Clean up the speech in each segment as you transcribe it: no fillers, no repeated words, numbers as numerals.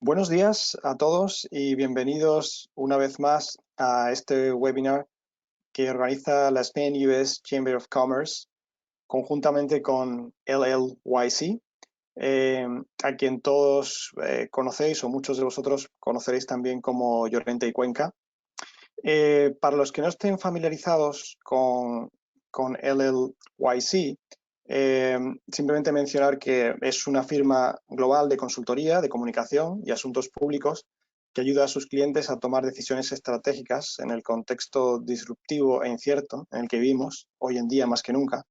Buenos días a todos y bienvenidos una vez más a este webinar que organiza la Spain US Chamber of Commerce conjuntamente con LLYC, a quien todos conocéis o muchos de vosotros conoceréis también como Llorente y Cuenca. Para los que no estén familiarizados con LLYC, simplemente mencionar que es una firma global de consultoría, de comunicación y asuntos públicos que ayuda a sus clientes a tomar decisiones estratégicas en el contexto disruptivo e incierto en el que vivimos hoy en día más que nunca,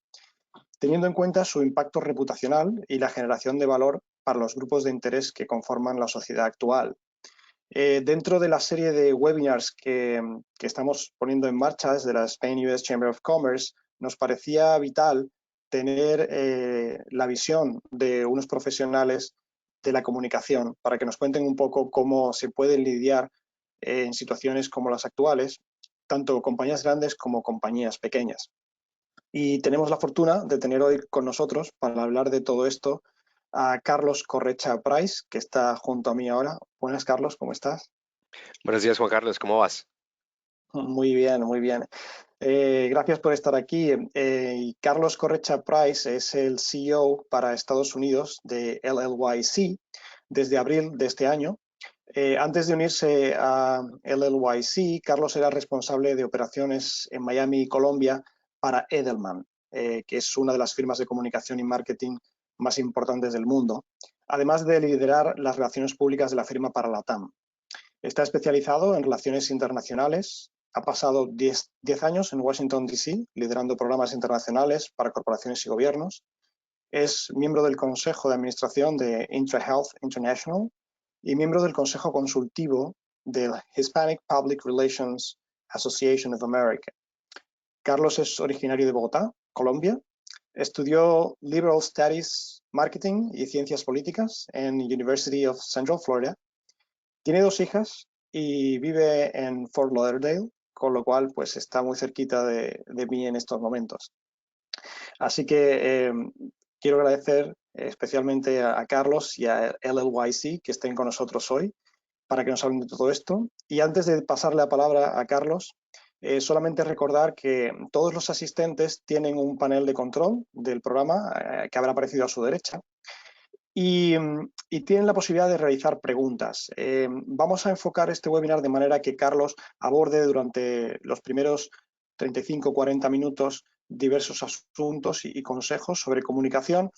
teniendo en cuenta su impacto reputacional y la generación de valor para los grupos de interés que conforman la sociedad actual. Dentro de la serie de webinars que estamos poniendo en marcha desde la Spain US Chamber of Commerce, nos parecía vital tener la visión de unos profesionales de la comunicación para que nos cuenten un poco cómo se puede lidiar en situaciones como las actuales, tanto compañías grandes como compañías pequeñas. Y tenemos la fortuna de tener hoy con nosotros, para hablar de todo esto, a Carlos Correcha Price, que está junto a mí ahora. Buenas, Carlos, ¿cómo estás? Buenos días, Juan Carlos, ¿cómo vas? Muy bien, muy bien. Gracias por estar aquí. Y Carlos Correcha Price es el CEO para Estados Unidos de LLYC desde abril de este año. Antes de unirse a LLYC, Carlos era responsable de operaciones en Miami y Colombia para Edelman, que es una de las firmas de comunicación y marketing más importantes del mundo, además de liderar las relaciones públicas de la firma para la TAM. Está especializado en relaciones internacionales. Ha pasado 10 años en Washington, D.C., liderando programas internacionales para corporaciones y gobiernos. Es miembro del Consejo de Administración de IntraHealth International y miembro del Consejo Consultivo del Hispanic Public Relations Association of America. Carlos es originario de Bogotá, Colombia. Estudió Liberal Studies, Marketing y Ciencias Políticas en University of Central Florida. Tiene 2 hijas y vive en Fort Lauderdale, con lo cual pues está muy cerquita de mí en estos momentos. Así que quiero agradecer especialmente a Carlos y a LLYC que estén con nosotros hoy para que nos hablen de todo esto. Y antes de pasarle la palabra a Carlos, solamente recordar que todos los asistentes tienen un panel de control del programa que habrá aparecido a su derecha. Y tienen la posibilidad de realizar preguntas. Vamos a enfocar este webinar de manera que Carlos aborde durante los primeros 35 o 40 minutos diversos asuntos y consejos sobre comunicación,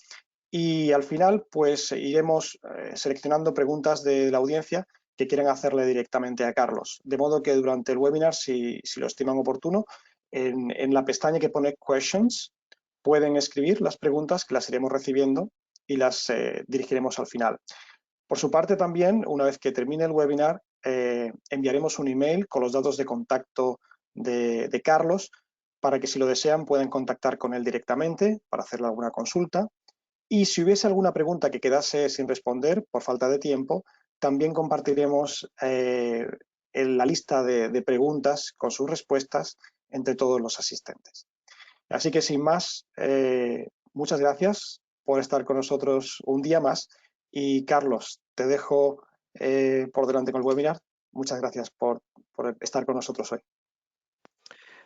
y al final pues iremos seleccionando preguntas de la audiencia que quieran hacerle directamente a Carlos. De modo que durante el webinar, si lo estiman oportuno, en la pestaña que pone Questions, pueden escribir las preguntas que las iremos recibiendo y las dirigiremos al final. Por su parte también, una vez que termine el webinar, enviaremos un email con los datos de contacto de Carlos para que si lo desean puedan contactar con él directamente para hacerle alguna consulta. Y si hubiese alguna pregunta que quedase sin responder por falta de tiempo, también compartiremos la lista de preguntas con sus respuestas entre todos los asistentes. Así que sin más, muchas gracias por estar con nosotros un día más. Y Carlos, te dejo por delante con el webinar. Muchas gracias por estar con nosotros hoy.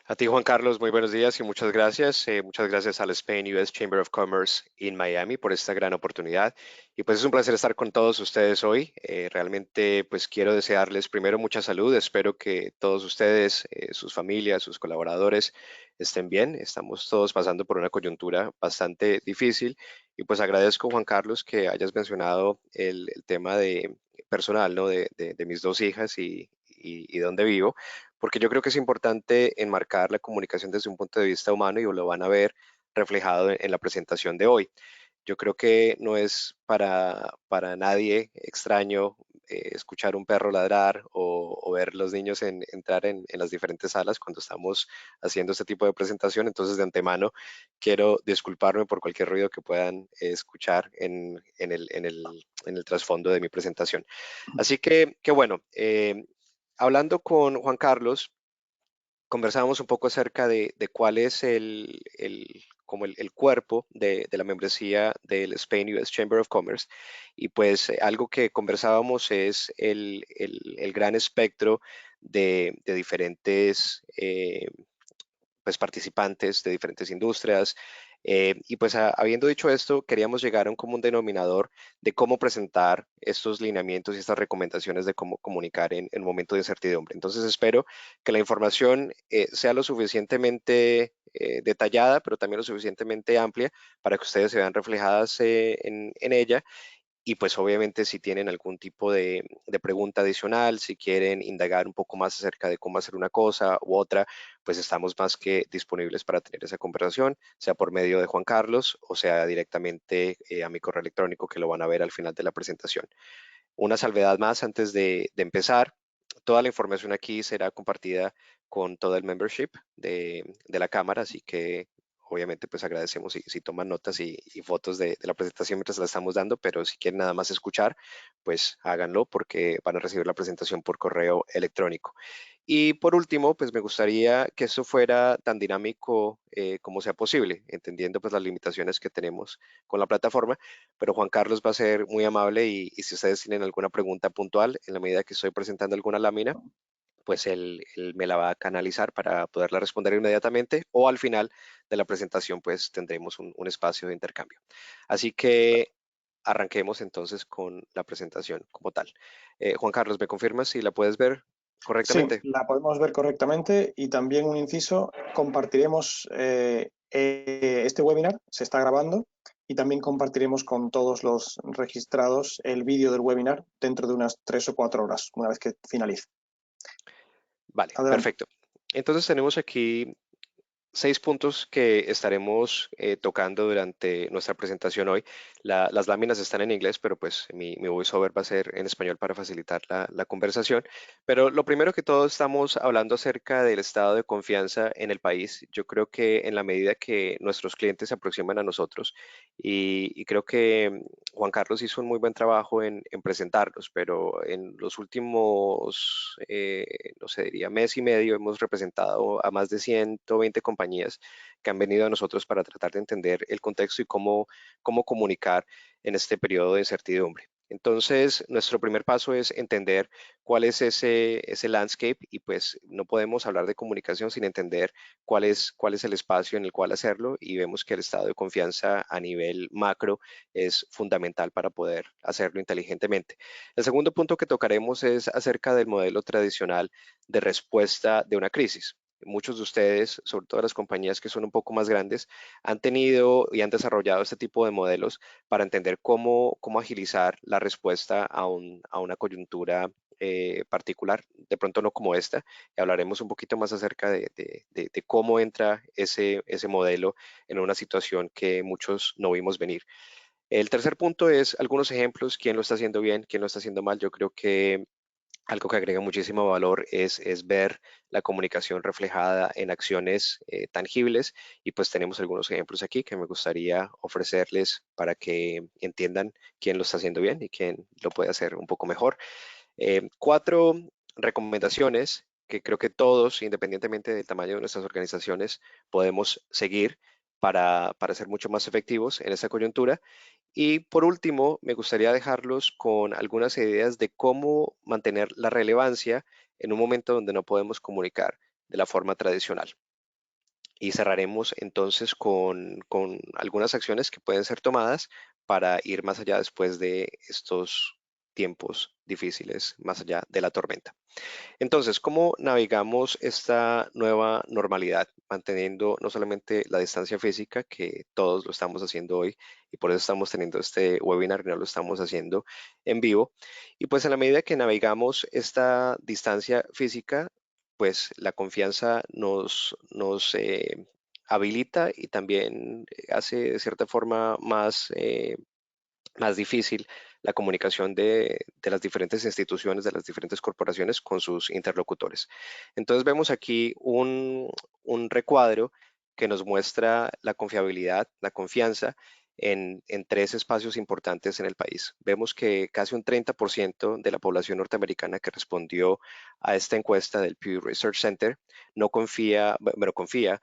A ti, Juan Carlos, muy buenos días y muchas gracias. Muchas gracias al Spain US Chamber of Commerce in Miami por esta gran oportunidad. Y pues es un placer estar con todos ustedes hoy. Realmente pues quiero desearles primero mucha salud. Espero que todos ustedes, sus familias, sus colaboradores estén bien. Estamos todos pasando por una coyuntura bastante difícil. Y pues agradezco, Juan Carlos, que hayas mencionado el tema de personal, ¿no? De mis 2 hijas y dónde vivo, porque yo creo que es importante enmarcar la comunicación desde un punto de vista humano y lo van a ver reflejado en la presentación de hoy. Yo creo que no es para nadie extraño escuchar un perro ladrar o ver los niños entrar en las diferentes salas cuando estamos haciendo este tipo de presentación. Entonces, de antemano, quiero disculparme por cualquier ruido que puedan escuchar en el trasfondo de mi presentación. Así que bueno, hablando con Juan Carlos, conversábamos un poco acerca de cuál es el como el cuerpo de la membresía del Spain US Chamber of Commerce. Y pues algo que conversábamos es el gran espectro de diferentes pues, participantes de diferentes industrias. Y pues habiendo dicho esto, queríamos llegar a un común denominador de cómo presentar estos lineamientos y estas recomendaciones de cómo comunicar en un momento de incertidumbre. Entonces espero que la información sea lo suficientemente detallada, pero también lo suficientemente amplia para que ustedes se vean reflejadas en ella y pues obviamente si tienen algún tipo de pregunta adicional, si quieren indagar un poco más acerca de cómo hacer una cosa u otra, pues estamos más que disponibles para tener esa conversación, sea por medio de Juan Carlos o sea directamente a mi correo electrónico que lo van a ver al final de la presentación. Una salvedad más antes de empezar. Toda la información aquí será compartida con todo el membership de la cámara, así que obviamente pues agradecemos si toman notas y fotos de la presentación mientras la estamos dando, pero si quieren nada más escuchar, pues háganlo porque van a recibir la presentación por correo electrónico. Y por último, pues me gustaría que esto fuera tan dinámico como sea posible, entendiendo pues las limitaciones que tenemos con la plataforma, pero Juan Carlos va a ser muy amable y si ustedes tienen alguna pregunta puntual, en la medida que estoy presentando alguna lámina, pues él me la va a canalizar para poderla responder inmediatamente o al final de la presentación pues tendremos un espacio de intercambio. Así que arranquemos entonces con la presentación como tal. Juan Carlos, ¿me confirmas si la puedes ver Sí, correctamente? la podemos ver correctamente y también un inciso, compartiremos este webinar, se está grabando y también compartiremos con todos los registrados el vídeo del webinar dentro de unas 3 o 4 horas, una vez que finalice. Vale, Adelante. perfecto. Entonces tenemos aquí 6 puntos que estaremos tocando durante nuestra presentación hoy. Las láminas están en inglés, pero pues mi voiceover va a ser en español para facilitar la conversación. Pero lo primero que todo estamos hablando acerca del estado de confianza en el país. Yo creo que en la medida que nuestros clientes se aproximan a nosotros y creo que Juan Carlos hizo un muy buen trabajo en presentarlos, pero en los últimos, no sé, diría mes y medio hemos representado a más de 120 compañías que han venido a nosotros para tratar de entender el contexto y cómo comunicar en este periodo de incertidumbre. Entonces, nuestro primer paso es entender cuál es ese landscape y pues no podemos hablar de comunicación sin entender cuál es el espacio en el cual hacerlo y vemos que el estado de confianza a nivel macro es fundamental para poder hacerlo inteligentemente. El segundo punto que tocaremos es acerca del modelo tradicional de respuesta de una crisis. Muchos de ustedes, sobre todo las compañías que son un poco más grandes, han tenido y han desarrollado este tipo de modelos para entender cómo agilizar la respuesta a una coyuntura particular, de pronto no como esta, y hablaremos un poquito más acerca de cómo entra ese modelo en una situación que muchos no vimos venir. El tercer punto es algunos ejemplos, quién lo está haciendo bien, quién lo está haciendo mal. Yo creo que algo que agrega muchísimo valor es ver la comunicación reflejada en acciones tangibles y pues tenemos algunos ejemplos aquí que me gustaría ofrecerles para que entiendan quién lo está haciendo bien y quién lo puede hacer un poco mejor. 4 recomendaciones que creo que todos, independientemente del tamaño de nuestras organizaciones, podemos seguir para ser mucho más efectivos en esta coyuntura. Y por último, me gustaría dejarlos con algunas ideas de cómo mantener la relevancia en un momento donde no podemos comunicar de la forma tradicional. Y cerraremos entonces con algunas acciones que pueden ser tomadas para ir más allá después de estos tiempos difíciles, más allá de la tormenta. Entonces, ¿cómo navegamos esta nueva normalidad? Manteniendo no solamente la distancia física, que todos lo estamos haciendo hoy, y por eso estamos teniendo este webinar, no lo estamos haciendo en vivo. Y pues en la medida que navegamos esta distancia física, pues la confianza nos habilita y también hace de cierta forma más difícil la comunicación de las diferentes instituciones, de las diferentes corporaciones con sus interlocutores. Entonces vemos aquí un recuadro que nos muestra la confiabilidad, la confianza en tres espacios importantes en el país. Vemos que casi un 30% de la población norteamericana que respondió a esta encuesta del Pew Research Center no confía, bueno, confía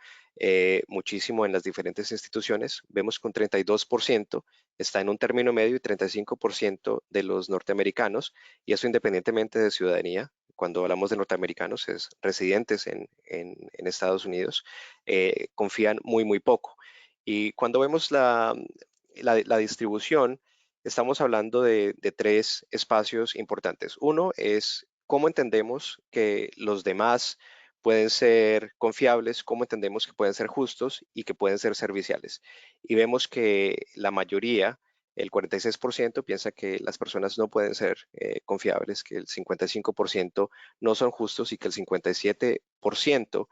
muchísimo en las diferentes instituciones. Vemos que un 32% está en un término medio y 35% de los norteamericanos, y eso independientemente de ciudadanía. Cuando hablamos de norteamericanos, es residentes en Estados Unidos, confían muy poco. Y cuando vemos la distribución, estamos hablando de tres espacios importantes. Uno es cómo entendemos que los demás pueden ser confiables, cómo entendemos que pueden ser justos y que pueden ser serviciales. Y vemos que la mayoría, el 46%, piensa que las personas no pueden ser confiables, que el 55% no son justos y que el 57%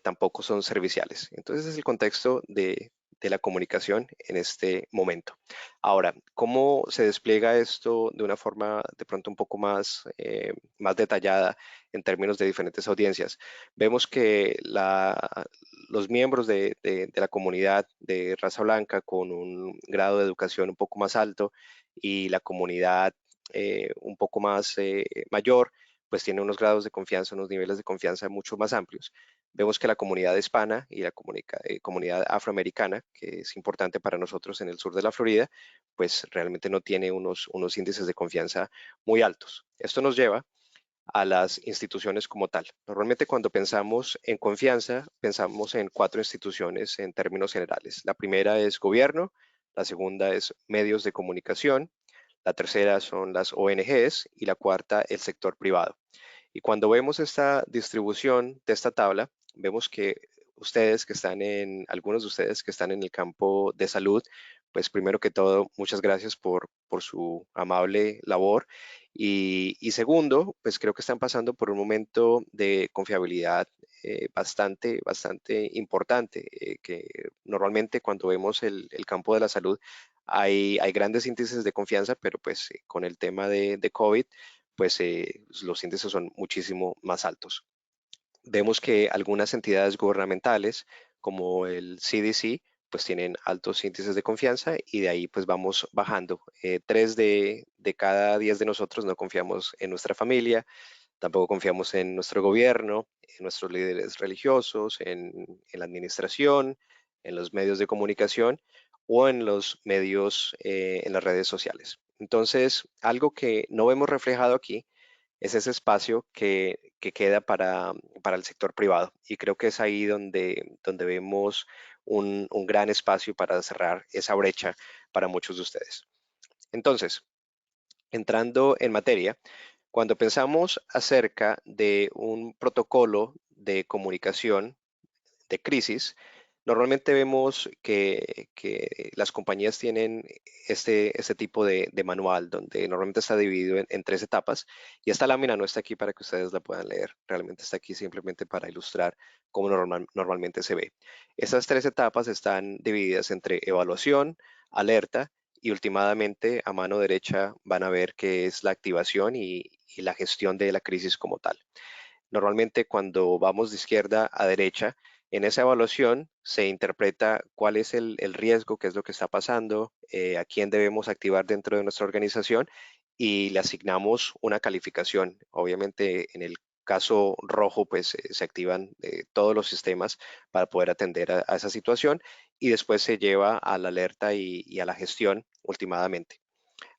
tampoco son serviciales. Entonces, ese es el contexto de la comunicación en este momento. Ahora, ¿cómo se despliega esto de una forma de pronto un poco más detallada en términos de diferentes audiencias? Vemos que los miembros de la comunidad de raza blanca con un grado de educación un poco más alto y la comunidad un poco más mayor, pues tiene unos grados de confianza, unos niveles de confianza mucho más amplios. Vemos que la comunidad hispana y la comunidad afroamericana, que es importante para nosotros en el sur de la Florida, pues realmente no tiene unos índices de confianza muy altos. Esto nos lleva a las instituciones como tal. Normalmente cuando pensamos en confianza, pensamos en cuatro instituciones en términos generales. La primera es gobierno, la segunda es medios de comunicación, la tercera son las ONGs y la cuarta el sector privado. Y cuando vemos esta distribución de esta tabla, vemos que algunos de ustedes que están en el campo de salud, pues primero que todo, muchas gracias por su amable labor. Y segundo, pues creo que están pasando por un momento de confiabilidad bastante importante, que normalmente cuando vemos el campo de la salud hay grandes índices de confianza, pero pues con el tema de COVID, pues los índices son muchísimo más altos. Vemos que algunas entidades gubernamentales, como el CDC, pues tienen altos índices de confianza y de ahí pues vamos bajando. 3 de cada 10 de nosotros no confiamos en nuestra familia, tampoco confiamos en nuestro gobierno, en nuestros líderes religiosos, en la administración, en los medios de comunicación o en los medios, en las redes sociales. Entonces, algo que no vemos reflejado aquí es ese espacio que queda para el sector privado. Y creo que es ahí donde vemos un gran espacio para cerrar esa brecha para muchos de ustedes. Entonces, entrando en materia, cuando pensamos acerca de un protocolo de comunicación de crisis, normalmente vemos que las compañías tienen este tipo de manual donde normalmente está dividido en tres etapas, y esta lámina no está aquí para que ustedes la puedan leer, realmente está aquí simplemente para ilustrar cómo normalmente se ve. Estas tres etapas están divididas entre evaluación, alerta y últimamente a mano derecha van a ver que es la activación y la gestión de la crisis como tal. Normalmente cuando vamos de izquierda a derecha, en esa evaluación se interpreta cuál es el riesgo, qué es lo que está pasando, a quién debemos activar dentro de nuestra organización y le asignamos una calificación. Obviamente en el caso rojo, pues se activan todos los sistemas para poder atender a esa situación y después se lleva a la alerta y a la gestión últimamente.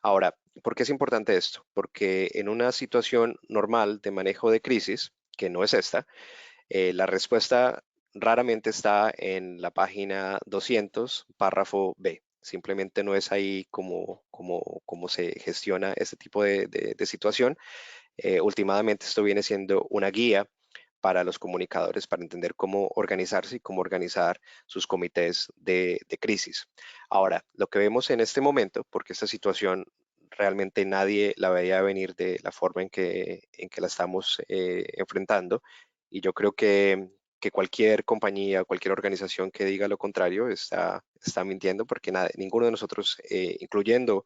Ahora, ¿por qué es importante esto? Porque en una situación normal de manejo de crisis, que no es esta, la respuesta raramente está en la página 200, párrafo B. Simplemente no es ahí como se gestiona este tipo de situación. Últimamente esto viene siendo una guía para los comunicadores para entender cómo organizarse y cómo organizar sus comités de crisis. Ahora, lo que vemos en este momento, porque esta situación realmente nadie la veía venir de la forma en que la estamos enfrentando, y yo creo que cualquier compañía, cualquier organización que diga lo contrario está mintiendo, porque ninguno de nosotros, incluyendo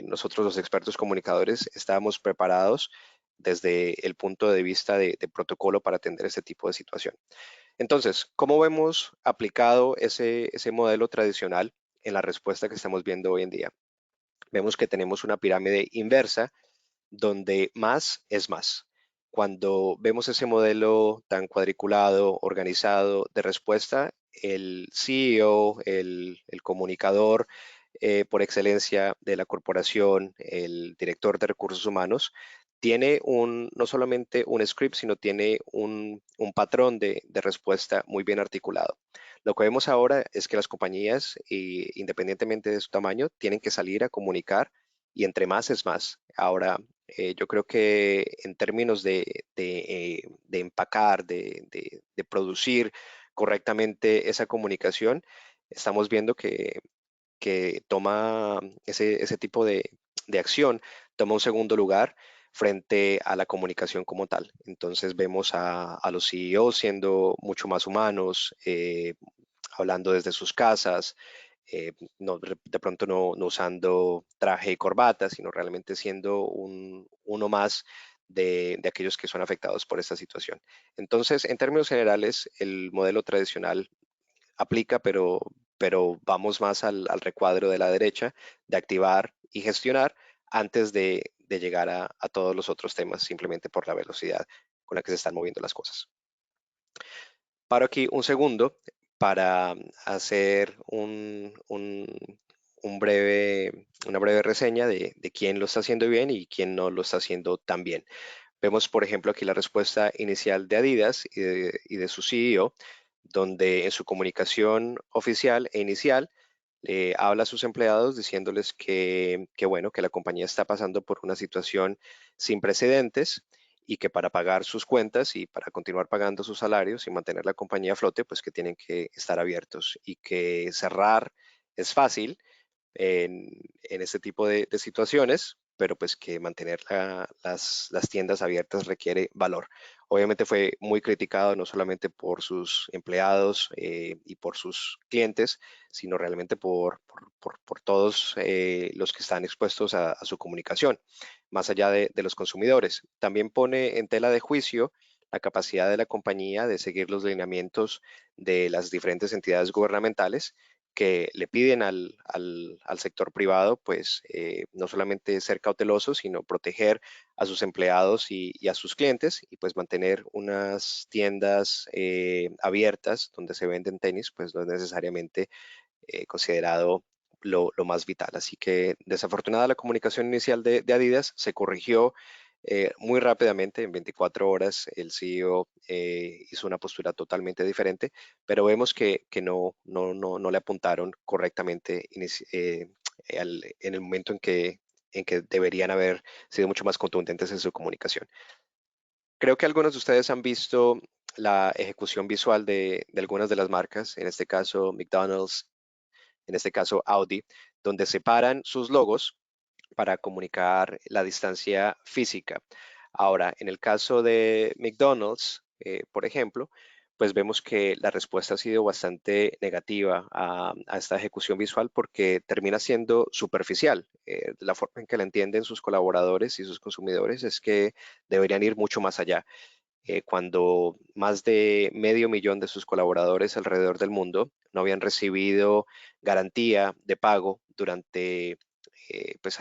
nosotros los expertos comunicadores, estábamos preparados desde el punto de vista de protocolo para atender este tipo de situación. Entonces, ¿cómo vemos aplicado ese modelo tradicional en la respuesta que estamos viendo hoy en día. Vemos que tenemos una pirámide inversa donde más es más. Cuando vemos ese modelo tan cuadriculado, organizado de respuesta, el CEO, el comunicador por excelencia de la corporación, el director de recursos humanos, tiene no solamente un script, sino tiene un patrón de respuesta muy bien articulado. Lo que vemos ahora es que las compañías, independientemente de su tamaño, tienen que salir a comunicar y entre más es más. Ahora, yo creo que en términos de empacar, de producir correctamente esa comunicación, estamos viendo que toma ese tipo de acción, toma un segundo lugar frente a la comunicación como tal. Entonces vemos a los CEOs siendo mucho más humanos, hablando desde sus casas, de pronto no usando traje y corbata, sino realmente siendo uno más de aquellos que son afectados por esta situación. Entonces, en términos generales, el modelo tradicional aplica, pero vamos más al recuadro de la derecha, de activar y gestionar antes de llegar a todos los otros temas, simplemente por la velocidad con la que se están moviendo las cosas. Paro aquí un segundo para hacer una breve reseña de quién lo está haciendo bien y quién no lo está haciendo tan bien. Vemos, por ejemplo, aquí la respuesta inicial de Adidas y de su CEO, donde en su comunicación oficial e inicial habla a sus empleados diciéndoles bueno, que la compañía está pasando por una situación sin precedentes y que para pagar sus cuentas y para continuar pagando sus salarios y mantener la compañía a flote, pues que tienen que estar abiertos y que cerrar es fácil en este tipo de situaciones, pero pues que mantener las tiendas abiertas requiere valor. Obviamente fue muy criticado no solamente por sus empleados y por sus clientes, sino realmente por todos los que están expuestos a su comunicación, más allá de los consumidores. También pone en tela de juicio la capacidad de la compañía de seguir los lineamientos de las diferentes entidades gubernamentales que le piden al sector privado, pues no solamente ser cauteloso, sino proteger a sus empleados y a sus clientes y pues mantener unas tiendas abiertas donde se venden tenis, pues no es necesariamente considerado lo más vital. Así que desafortunada la comunicación inicial de Adidas se corrigió muy rápidamente, en 24 horas el CEO hizo una postura totalmente diferente, pero vemos que no le apuntaron correctamente en el momento en que deberían haber sido mucho más contundentes en su comunicación. Creo que algunos de ustedes han visto la ejecución visual de algunas de las marcas, en este caso McDonald's, en este caso Audi, donde separan sus logos para comunicar la distancia física. Ahora, en el caso de McDonald's, por ejemplo, pues vemos que la respuesta ha sido bastante negativa a esta ejecución visual porque termina siendo superficial. La forma en que la entienden sus colaboradores y sus consumidores es que deberían ir mucho más allá. Cuando más de medio millón de sus colaboradores alrededor del mundo no habían recibido garantía de pago durante pues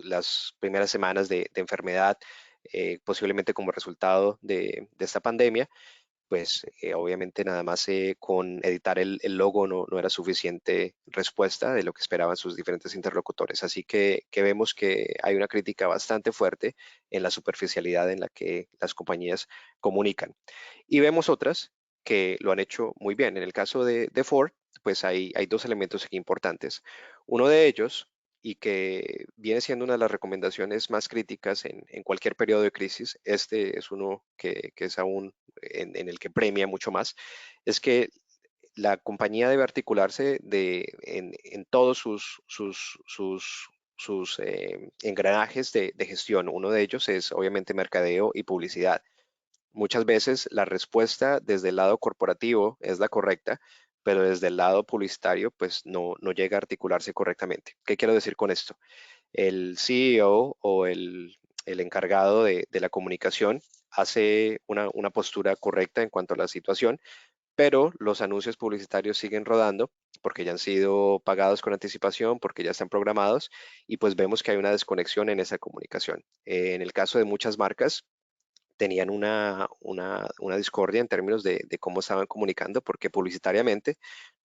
las primeras semanas de enfermedad, posiblemente como resultado de esta pandemia, pues obviamente nada más con editar el logo no era suficiente respuesta de lo que esperaban sus diferentes interlocutores. Así que vemos que hay una crítica bastante fuerte en la superficialidad en la que las compañías comunican. Y vemos otras que lo han hecho muy bien. En el caso de Ford, pues hay dos elementos aquí importantes. Uno de ellos, y que viene siendo una de las recomendaciones más críticas en cualquier periodo de crisis, este es uno que es aún en el que premia mucho más, es que la compañía debe articularse en todos sus engranajes de gestión. Uno de ellos es obviamente mercadeo y publicidad. Muchas veces la respuesta desde el lado corporativo es la correcta, pero desde el lado publicitario pues no llega a articularse correctamente. ¿Qué quiero decir con esto? El CEO o el encargado de la comunicación hace una postura correcta en cuanto a la situación, pero los anuncios publicitarios siguen rodando porque ya han sido pagados con anticipación, porque ya están programados y pues vemos que hay una desconexión en esa comunicación. En el caso de muchas marcas, tenían una discordia en términos de cómo estaban comunicando, porque publicitariamente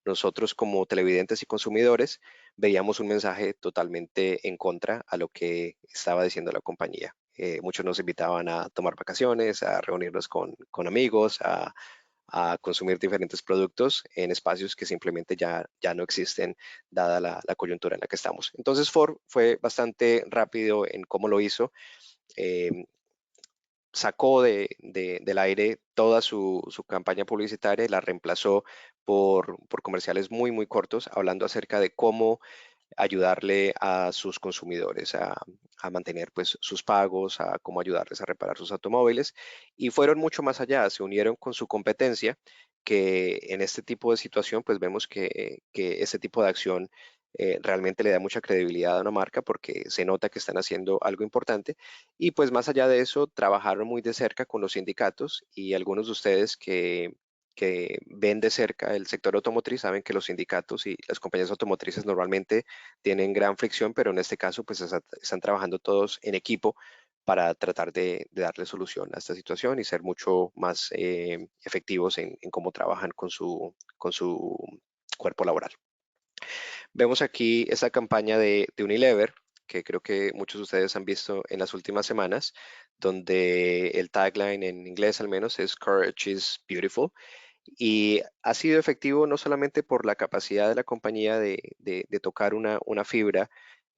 nosotros como televidentes y consumidores veíamos un mensaje totalmente en contra a lo que estaba diciendo la compañía. Muchos nos invitaban a tomar vacaciones, a reunirnos con amigos, a consumir diferentes productos en espacios que simplemente ya no existen dada la coyuntura en la que estamos. Entonces Ford fue bastante rápido en cómo lo hizo. eh, Sacó del aire toda su campaña publicitaria y la reemplazó por comerciales muy, muy cortos, hablando acerca de cómo ayudarle a sus consumidores a mantener pues sus pagos, a cómo ayudarles a reparar sus automóviles y fueron mucho más allá, se unieron con su competencia que en este tipo de situación pues vemos que este tipo de acción realmente le da mucha credibilidad a una marca porque se nota que están haciendo algo importante y pues más allá de eso trabajaron muy de cerca con los sindicatos y algunos de ustedes que ven de cerca el sector automotriz saben que los sindicatos y las compañías automotrices normalmente tienen gran fricción, pero en este caso pues están trabajando todos en equipo para tratar de darle solución a esta situación y ser mucho más efectivos en cómo trabajan con su cuerpo laboral. Vemos aquí esta campaña de Unilever, que creo que muchos de ustedes han visto en las últimas semanas, donde el tagline en inglés al menos es Courage is Beautiful. Y ha sido efectivo no solamente por la capacidad de la compañía de tocar una fibra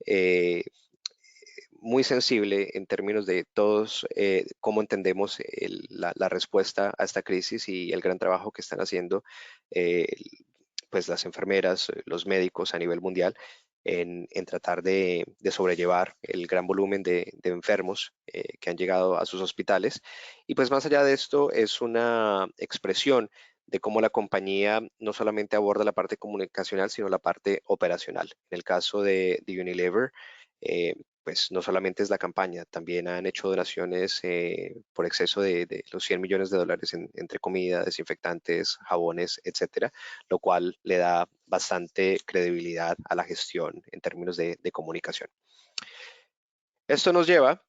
eh, muy sensible en términos de todos cómo entendemos la respuesta a esta crisis y el gran trabajo que están haciendo eh, pues las enfermeras, los médicos a nivel mundial en tratar de sobrellevar el gran volumen de enfermos que han llegado a sus hospitales. Y pues más allá de esto es una expresión de cómo la compañía no solamente aborda la parte comunicacional, sino la parte operacional. En el caso de Unilever, pues no solamente es la campaña, también han hecho donaciones por exceso de los 100 millones de dólares entre comida, desinfectantes, jabones, etcétera, lo cual le da bastante credibilidad a la gestión en términos de comunicación. Esto nos lleva,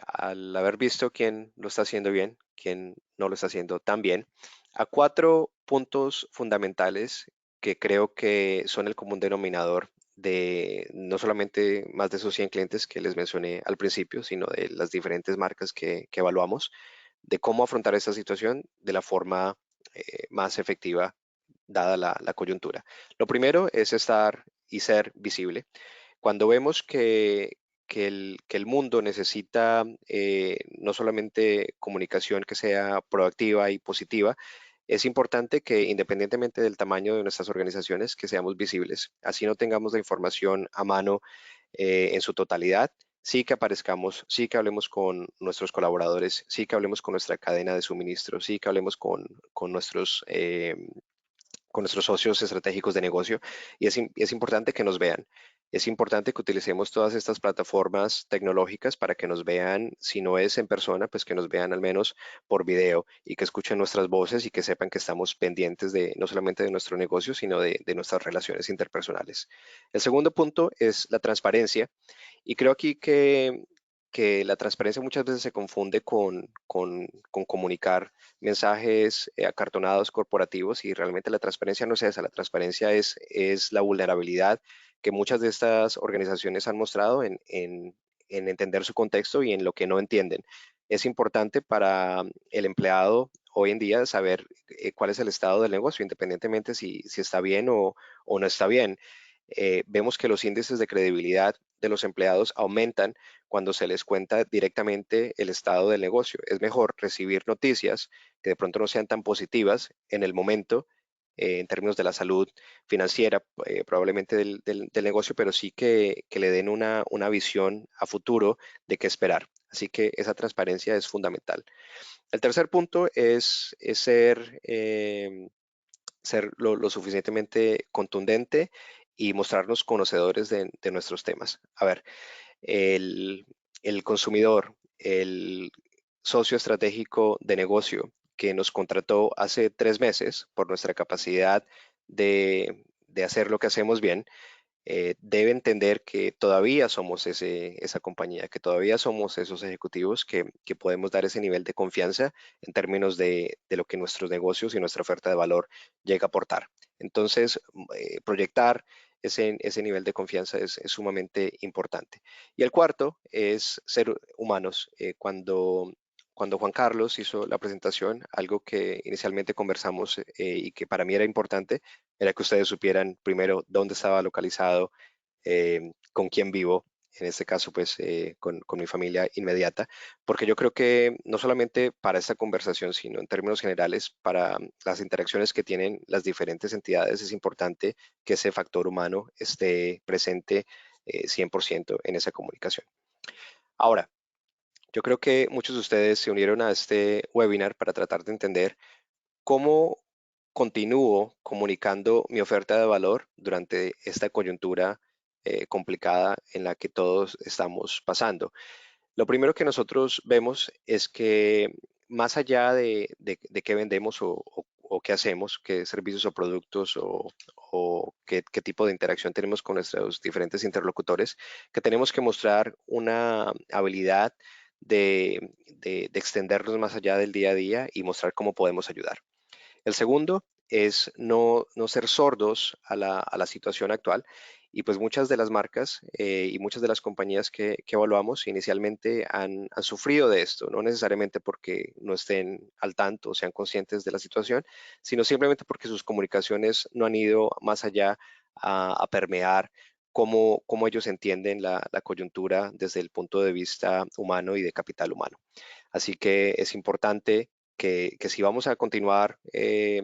al haber visto quién lo está haciendo bien, quién no lo está haciendo tan bien, a 4 puntos fundamentales que creo que son el común denominador de no solamente más de esos 100 clientes que les mencioné al principio, sino de las diferentes marcas que evaluamos, de cómo afrontar esta situación de la forma más efectiva dada la coyuntura. Lo primero es estar y ser visible. Cuando vemos que el mundo necesita no solamente comunicación que sea proactiva y positiva, es importante que independientemente del tamaño de nuestras organizaciones, que seamos visibles. Así no tengamos la información a mano en su totalidad, sí que aparezcamos, sí que hablemos con nuestros colaboradores, sí que hablemos con nuestra cadena de suministro, sí que hablemos con nuestros socios estratégicos de negocio y es importante que nos vean. Es importante que utilicemos todas estas plataformas tecnológicas para que nos vean, si no es en persona, pues que nos vean al menos por video y que escuchen nuestras voces y que sepan que estamos pendientes de no solamente de nuestro negocio, sino de nuestras relaciones interpersonales. El segundo punto es la transparencia y creo aquí que la transparencia muchas veces se confunde con comunicar mensajes acartonados corporativos y realmente la transparencia no es esa, la transparencia es la vulnerabilidad que muchas de estas organizaciones han mostrado en entender su contexto y en lo que no entienden. Es importante para el empleado hoy en día saber cuál es el estado del negocio, independientemente si está bien o no está bien. Vemos que los índices de credibilidad de los empleados aumentan cuando se les cuenta directamente el estado del negocio. Es mejor recibir noticias que de pronto no sean tan positivas en el momento en términos de la salud financiera, probablemente del negocio, pero sí que le den una visión a futuro de qué esperar. Así que esa transparencia es fundamental. El tercer punto es ser lo suficientemente contundente y mostrarnos conocedores de nuestros temas. A ver, el, el consumidor, el socio estratégico de negocio que nos contrató hace 3 meses por nuestra capacidad de hacer lo que hacemos bien, debe entender que todavía somos esa compañía, que todavía somos esos ejecutivos que podemos dar ese nivel de confianza en términos de lo que nuestros negocios y nuestra oferta de valor llega a aportar. Entonces, proyectar ese nivel de confianza es sumamente importante. Y el cuarto es ser humanos. Cuando Juan Carlos hizo la presentación, algo que inicialmente conversamos y que para mí era importante, era que ustedes supieran primero dónde estaba localizado, con quién vivo, en este caso pues con mi familia inmediata, porque yo creo que no solamente para esta conversación, sino en términos generales, para las interacciones que tienen las diferentes entidades, es importante que ese factor humano esté presente 100% en esa comunicación. Ahora, yo creo que muchos de ustedes se unieron a este webinar para tratar de entender cómo continúo comunicando mi oferta de valor durante esta coyuntura complicada en la que todos estamos pasando. Lo primero que nosotros vemos es que más allá de qué vendemos o qué hacemos, qué servicios o productos o qué tipo de interacción tenemos con nuestros diferentes interlocutores, que tenemos que mostrar una habilidad de extendernos más allá del día a día y mostrar cómo podemos ayudar. El segundo es no ser sordos a la situación actual. Y pues muchas de las marcas y muchas de las compañías que evaluamos inicialmente han sufrido de esto, no necesariamente porque no estén al tanto o sean conscientes de la situación, sino simplemente porque sus comunicaciones no han ido más allá a permear cómo ellos entienden la coyuntura desde el punto de vista humano y de capital humano. Así que es importante que si vamos a continuar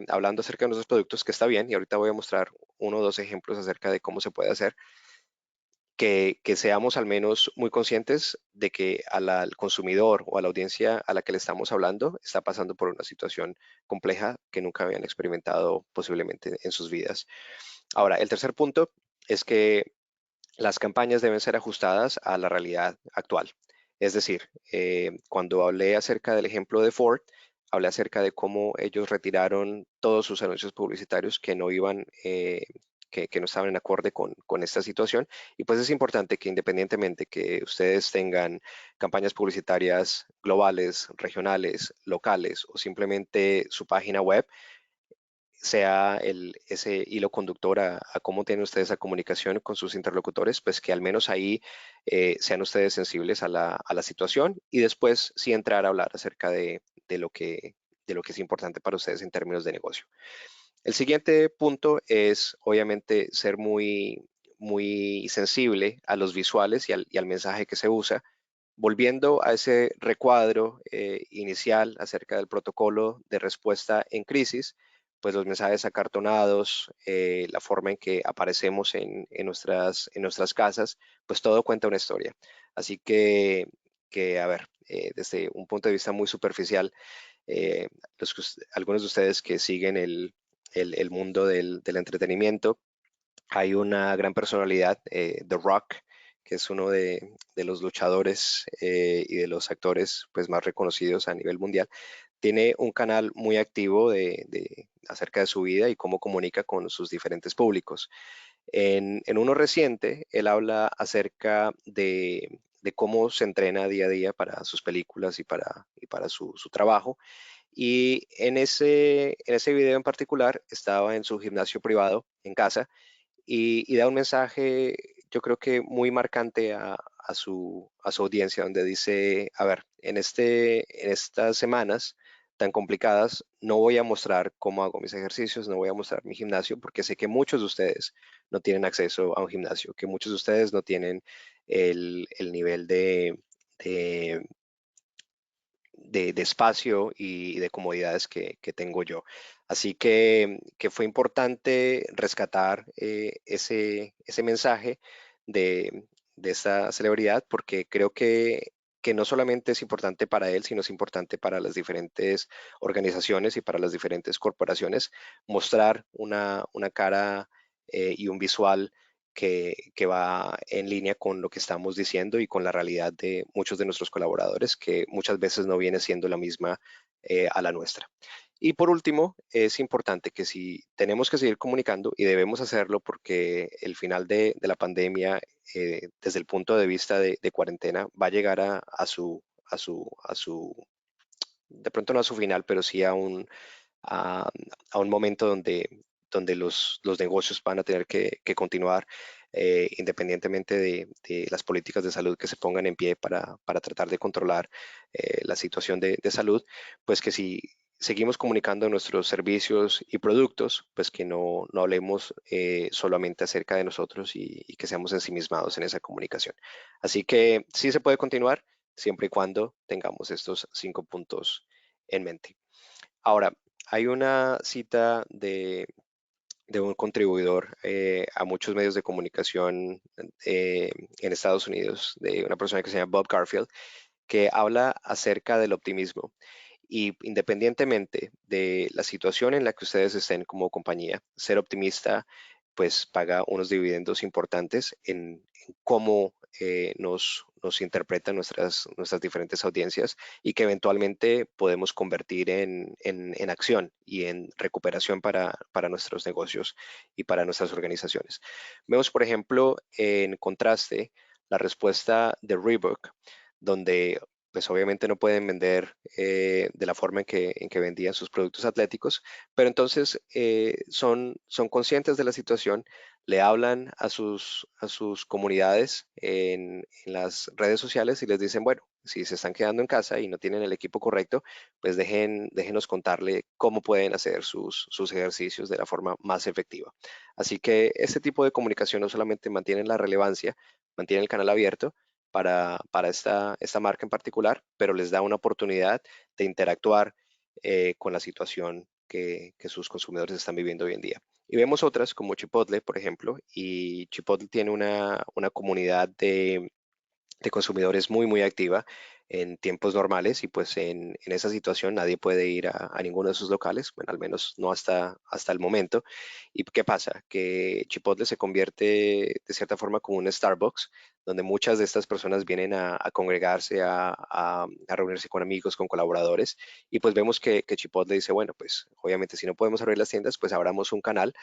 hablando acerca de nuestros productos, que está bien, y ahorita voy a mostrar uno o dos ejemplos acerca de cómo se puede hacer, que seamos al menos muy conscientes de que al consumidor o a la audiencia a la que le estamos hablando está pasando por una situación compleja que nunca habían experimentado posiblemente en sus vidas. Ahora, el tercer punto es que las campañas deben ser ajustadas a la realidad actual. Es decir, cuando hablé acerca del ejemplo de Ford, hablé acerca de cómo ellos retiraron todos sus anuncios publicitarios que no iban, que no estaban en acorde con esta situación. Y pues es importante que independientemente que ustedes tengan campañas publicitarias globales, regionales, locales o simplemente su página web, sea ese hilo conductor a cómo tienen ustedes esa comunicación con sus interlocutores, pues que al menos ahí sean ustedes sensibles a la situación y después sí entrar a hablar acerca de lo que es importante para ustedes en términos de negocio. El siguiente punto es obviamente ser muy sensible a los visuales y al mensaje que se usa. Volviendo a ese recuadro inicial acerca del protocolo de respuesta en crisis, pues los mensajes acartonados, la forma en que aparecemos en nuestras casas, pues todo cuenta una historia. Así que a ver, desde un punto de vista muy superficial, eh, algunos de ustedes que siguen el mundo del entretenimiento, hay una gran personalidad, The Rock, que es uno de los luchadores y de los actores pues, más reconocidos a nivel mundial. Tiene un canal muy activo acerca de su vida y cómo comunica con sus diferentes públicos. En uno reciente, él habla acerca de cómo se entrena día a día para sus películas y para su trabajo. Y en ese video en particular estaba en su gimnasio privado en casa y da un mensaje, yo creo que muy marcante a su audiencia, donde dice, a ver, en estas semanas tan complicadas, no voy a mostrar cómo hago mis ejercicios, no voy a mostrar mi gimnasio, porque sé que muchos de ustedes no tienen acceso a un gimnasio, que muchos de ustedes no tienen el nivel de, de espacio y de comodidades que tengo yo. Así que fue importante rescatar ese mensaje de esta celebridad porque creo que no solamente es importante para él, sino es importante para las diferentes organizaciones y para las diferentes corporaciones mostrar una cara y un visual que va en línea con lo que estamos diciendo y con la realidad de muchos de nuestros colaboradores, que muchas veces no viene siendo la misma a la nuestra. Y por último, es importante que si tenemos que seguir comunicando y debemos hacerlo porque el final de la pandemia, desde el punto de vista de cuarentena, va a llegar de pronto no a su final, pero sí a, a un momento donde los negocios van a tener que continuar independientemente de las políticas de salud que se pongan en pie para tratar de controlar la situación de salud, pues que si seguimos comunicando nuestros servicios y productos, pues que no hablemos solamente acerca de nosotros y que seamos ensimismados en esa comunicación. Así que sí se puede continuar siempre y cuando tengamos estos 5 puntos en mente. Ahora, hay una cita de un contribuidor a muchos medios de comunicación en Estados Unidos, de una persona que se llama Bob Garfield, que habla acerca del optimismo. Y independientemente de la situación en la que ustedes estén como compañía, ser optimista pues paga unos dividendos importantes en cómo nos interpretan nuestras diferentes audiencias y que eventualmente podemos convertir en acción y en recuperación para nuestros negocios y para nuestras organizaciones. Vemos, por ejemplo, en contraste, la respuesta de Reebok, donde pues obviamente no pueden vender de la forma en que vendían sus productos atléticos, pero entonces son conscientes de la situación, le hablan a sus comunidades en las redes sociales y les dicen, bueno, si se están quedando en casa y no tienen el equipo correcto, pues déjenos contarle cómo pueden hacer sus ejercicios de la forma más efectiva. Así que este tipo de comunicación no solamente mantiene la relevancia, mantiene el canal abierto, para esta marca en particular, pero les da una oportunidad de interactuar con la situación que sus consumidores están viviendo hoy en día. Y vemos otras como Chipotle, por ejemplo, y Chipotle tiene una comunidad de consumidores muy activa en tiempos normales y pues en esa situación nadie puede ir a ninguno de sus locales, bueno, al menos no hasta el momento. ¿Y qué pasa? Que Chipotle se convierte de cierta forma como un Starbucks, donde muchas de estas personas vienen a congregarse, a reunirse con amigos, con colaboradores, y pues vemos que Chipotle dice, bueno, pues obviamente si no podemos abrir las tiendas, pues abramos un canal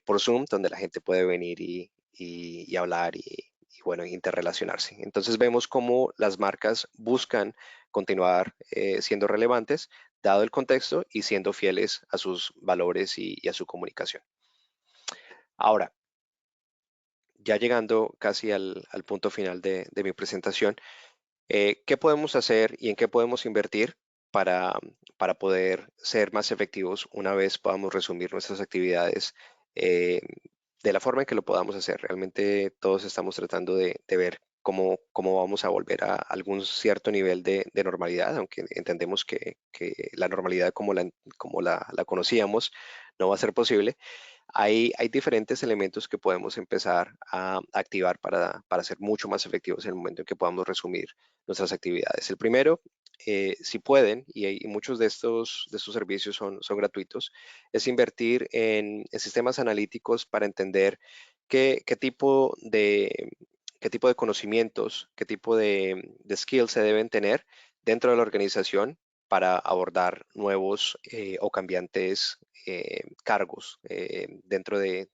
por Zoom donde la gente puede venir y hablar y bueno, interrelacionarse. Entonces vemos cómo las marcas buscan continuar siendo relevantes, dado el contexto y siendo fieles a sus valores y a su comunicación. Ahora, ya llegando casi al punto final de mi presentación, ¿qué podemos hacer y en qué podemos invertir para poder ser más efectivos una vez podamos resumir nuestras actividades eh, de la forma en que lo podamos hacer? Realmente todos estamos tratando de ver cómo vamos a volver a algún cierto nivel de normalidad, aunque entendemos que la normalidad como la conocíamos no va a ser posible. Hay diferentes elementos que podemos empezar a activar para ser mucho más efectivos en el momento en que podamos resumir nuestras actividades. El primero, si pueden, y muchos de estos servicios son gratuitos, es invertir en sistemas analíticos para entender qué tipo de conocimientos, qué tipo de skills se deben tener dentro de la organización para abordar nuevos o cambiantes cargos dentro de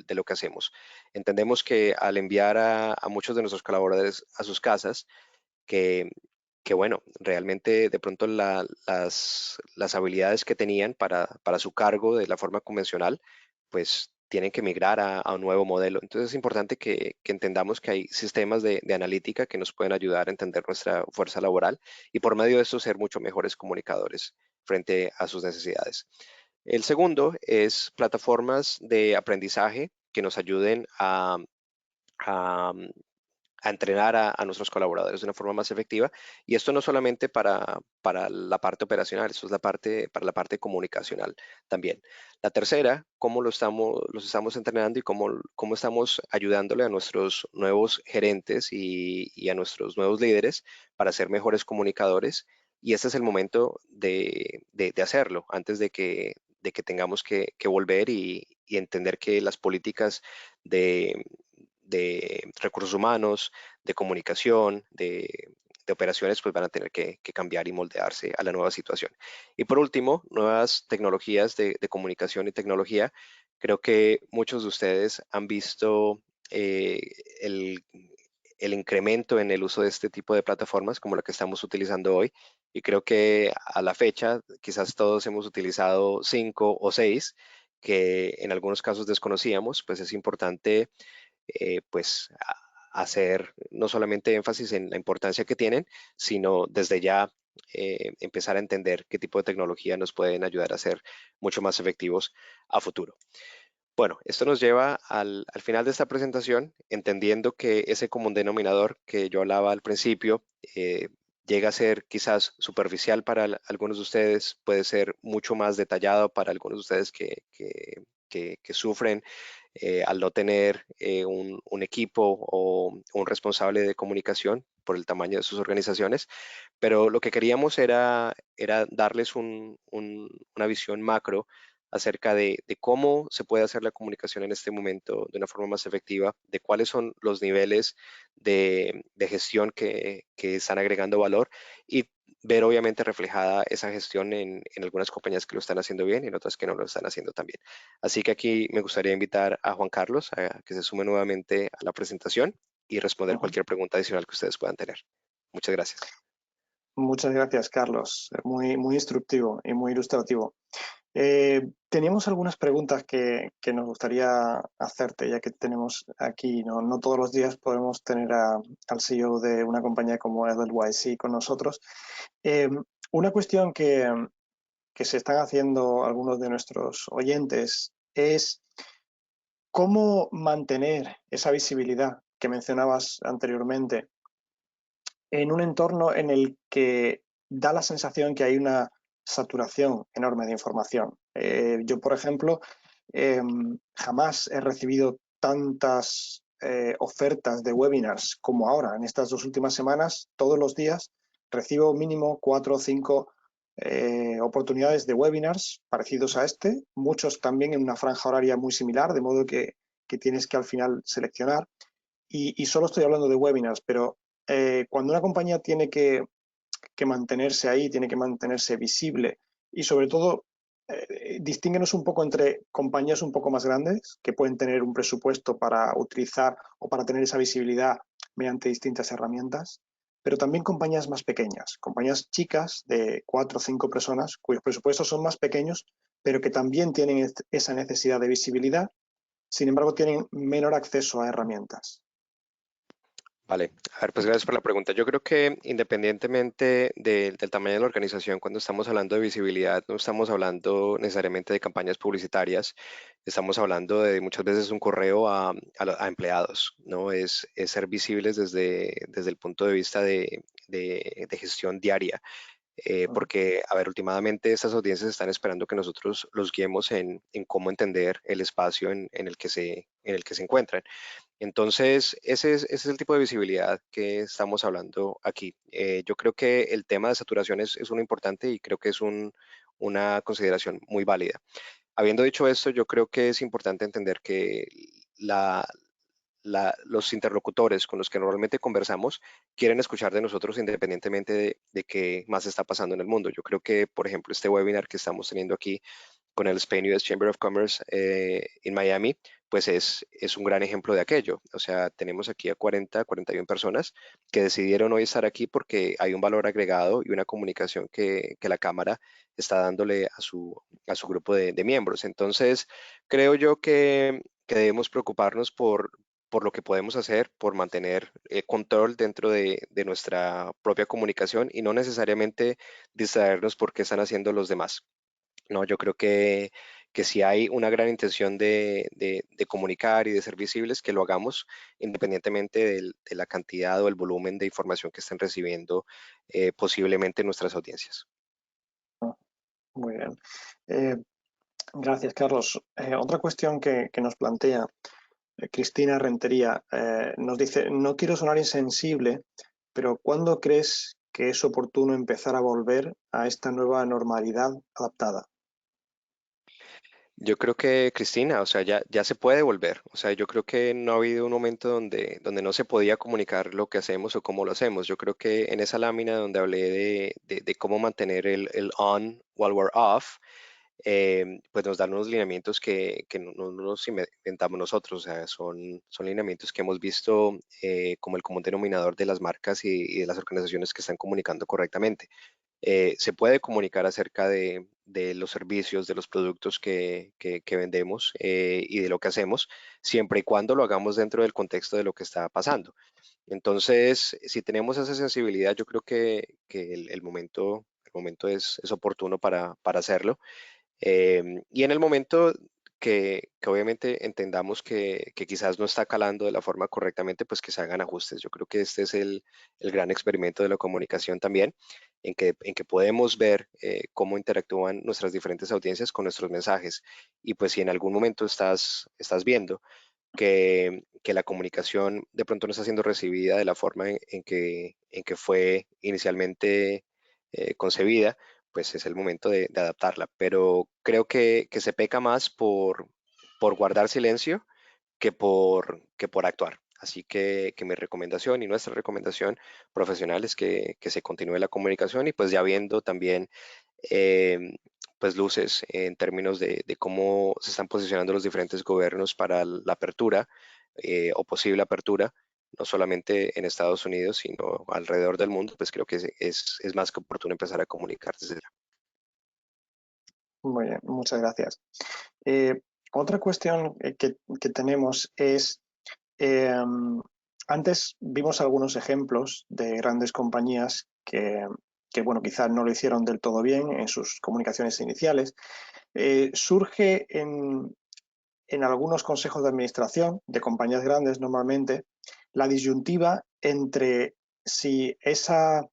lo que hacemos. Entendemos que al enviar a muchos de nuestros colaboradores a sus casas, que, que bueno, realmente de pronto las habilidades que tenían para su cargo de la forma convencional, pues tienen que migrar a un nuevo modelo. Entonces es importante que entendamos que hay sistemas de analítica que nos pueden ayudar a entender nuestra fuerza laboral y por medio de eso ser mucho mejores comunicadores frente a sus necesidades. El segundo es plataformas de aprendizaje que nos ayuden a, a entrenar a nuestros colaboradores de una forma más efectiva. Y esto no solamente para la parte operacional, esto es para la parte comunicacional también. La tercera, cómo los estamos entrenando y cómo estamos ayudándole a nuestros nuevos gerentes y a nuestros nuevos líderes para ser mejores comunicadores. Y este es el momento de hacerlo antes de que tengamos que volver y entender que las políticas de recursos humanos, de comunicación, de operaciones pues van a tener que cambiar y moldearse a la nueva situación. Y por último, nuevas tecnologías de comunicación y tecnología. Creo que muchos de ustedes han visto eh, el, el incremento en el uso de este tipo de plataformas como la que estamos utilizando hoy. Y creo que a la fecha quizás todos hemos utilizado 5 o 6 que en algunos casos desconocíamos, pues es importante pues hacer no solamente énfasis en la importancia que tienen, sino desde ya empezar a entender qué tipo de tecnología nos pueden ayudar a ser mucho más efectivos a futuro. Bueno, esto nos lleva al final de esta presentación, entendiendo que ese común denominador que yo hablaba al principio llega a ser quizás superficial para algunos de ustedes, puede ser mucho más detallado para algunos de ustedes que sufren al no tener un equipo o un responsable de comunicación por el tamaño de sus organizaciones, pero lo que queríamos era darles una visión macro acerca de cómo se puede hacer la comunicación en este momento de una forma más efectiva, de cuáles son los niveles de gestión que están agregando valor y ver obviamente reflejada esa gestión en algunas compañías que lo están haciendo bien y en otras que no lo están haciendo tan bien. Así que aquí me gustaría invitar a Juan Carlos a que se sume nuevamente a la presentación y responder Ujú. cualquier pregunta adicional que ustedes puedan tener. Muchas gracias. Muchas gracias, Carlos. Muy instructivo y muy ilustrativo. Teníamos algunas preguntas que nos gustaría hacerte, ya que tenemos aquí, no todos los días podemos tener al CEO de una compañía como LLYC con nosotros. Eh, una cuestión que se están haciendo algunos de nuestros oyentes es cómo mantener esa visibilidad que mencionabas anteriormente en un entorno en el que da la sensación que hay una saturación enorme de información. Yo, por ejemplo, jamás he recibido tantas ofertas de webinars como ahora. En estas 2 últimas semanas, todos los días, recibo mínimo 4 o 5 oportunidades de webinars parecidos a este, muchos también en una franja horaria muy similar, de modo que tienes que al final seleccionar. Y solo estoy hablando de webinars, pero cuando una compañía tiene que mantenerse ahí, tiene que mantenerse visible y sobre todo distínguenos un poco entre compañías un poco más grandes que pueden tener un presupuesto para utilizar o para tener esa visibilidad mediante distintas herramientas, pero también compañías más pequeñas, compañías chicas de 4 o 5 personas cuyos presupuestos son más pequeños, pero que también tienen esa necesidad de visibilidad, sin embargo tienen menor acceso a herramientas. Vale, a ver, pues gracias por la pregunta. Yo creo que independientemente del tamaño de la organización, cuando estamos hablando de visibilidad, no estamos hablando necesariamente de campañas publicitarias, estamos hablando de muchas veces un correo a empleados, ¿no? Es ser visibles desde el punto de vista de gestión diaria. Porque, a ver, últimamente estas audiencias están esperando que nosotros los guiemos en cómo entender el espacio en el que se encuentran. Entonces, ese es el tipo de visibilidad que estamos hablando aquí. Yo creo que el tema de saturación es uno importante y creo que es una consideración muy válida. Habiendo dicho esto, yo creo que es importante entender que la, los interlocutores con los que normalmente conversamos quieren escuchar de nosotros independientemente de qué más está pasando en el mundo. Yo creo que, por ejemplo, este webinar que estamos teniendo aquí con el Spain US Chamber of Commerce en Miami, pues es un gran ejemplo de aquello. O sea, tenemos aquí a 41 personas que decidieron hoy estar aquí porque hay un valor agregado y una comunicación que la Cámara está dándole a su grupo de miembros. Entonces, creo yo que debemos preocuparnos por lo que podemos hacer, por mantener control dentro de nuestra propia comunicación y no necesariamente distraernos por qué están haciendo los demás. No, yo creo que si hay una gran intención de comunicar y de ser visibles, que lo hagamos independientemente de la cantidad o el volumen de información que estén recibiendo posiblemente nuestras audiencias. Muy bien. Eh, Gracias, Carlos. Otra cuestión que nos plantea Cristina Rentería nos dice, no quiero sonar insensible, pero ¿cuándo crees que es oportuno empezar a volver a esta nueva normalidad adaptada? Yo creo que, Cristina, o sea, ya se puede volver. O sea, yo creo que no ha habido un momento donde no se podía comunicar lo que hacemos o cómo lo hacemos. Yo creo que en esa lámina donde hablé de cómo mantener el on while we're off, pues nos dan unos lineamientos que no nos inventamos nosotros. O sea, son lineamientos que hemos visto como el común denominador de las marcas y de las organizaciones que están comunicando correctamente. Se puede comunicar acerca de los servicios, de los productos que vendemos y de lo que hacemos, siempre y cuando lo hagamos dentro del contexto de lo que está pasando. Entonces, si tenemos esa sensibilidad, yo creo que el momento es oportuno para hacerlo. Y en el momento que obviamente entendamos que quizás no está calando de la forma correctamente, pues que se hagan ajustes. Yo creo que este es el gran experimento de la comunicación también, en que podemos ver cómo interactúan nuestras diferentes audiencias con nuestros mensajes. Y pues si en algún momento estás viendo que la comunicación de pronto no está siendo recibida de la forma en que fue inicialmente concebida, pues es el momento de adaptarla. Pero creo que se peca más por guardar silencio que por actuar. Así que mi recomendación y nuestra recomendación profesional es que se continúe la comunicación y pues ya viendo también eh, pues luces en términos de cómo se están posicionando los diferentes gobiernos para la apertura o posible apertura, no solamente en Estados Unidos, sino alrededor del mundo, pues creo que es más que oportuno empezar a comunicar desde ya. Muy bien, muchas gracias. Eh, Otra cuestión que tenemos es, eh, antes vimos algunos ejemplos de grandes compañías que, bueno, quizás no lo hicieron del todo bien en sus comunicaciones iniciales. Surge en algunos consejos de administración de compañías grandes normalmente la disyuntiva entre si esa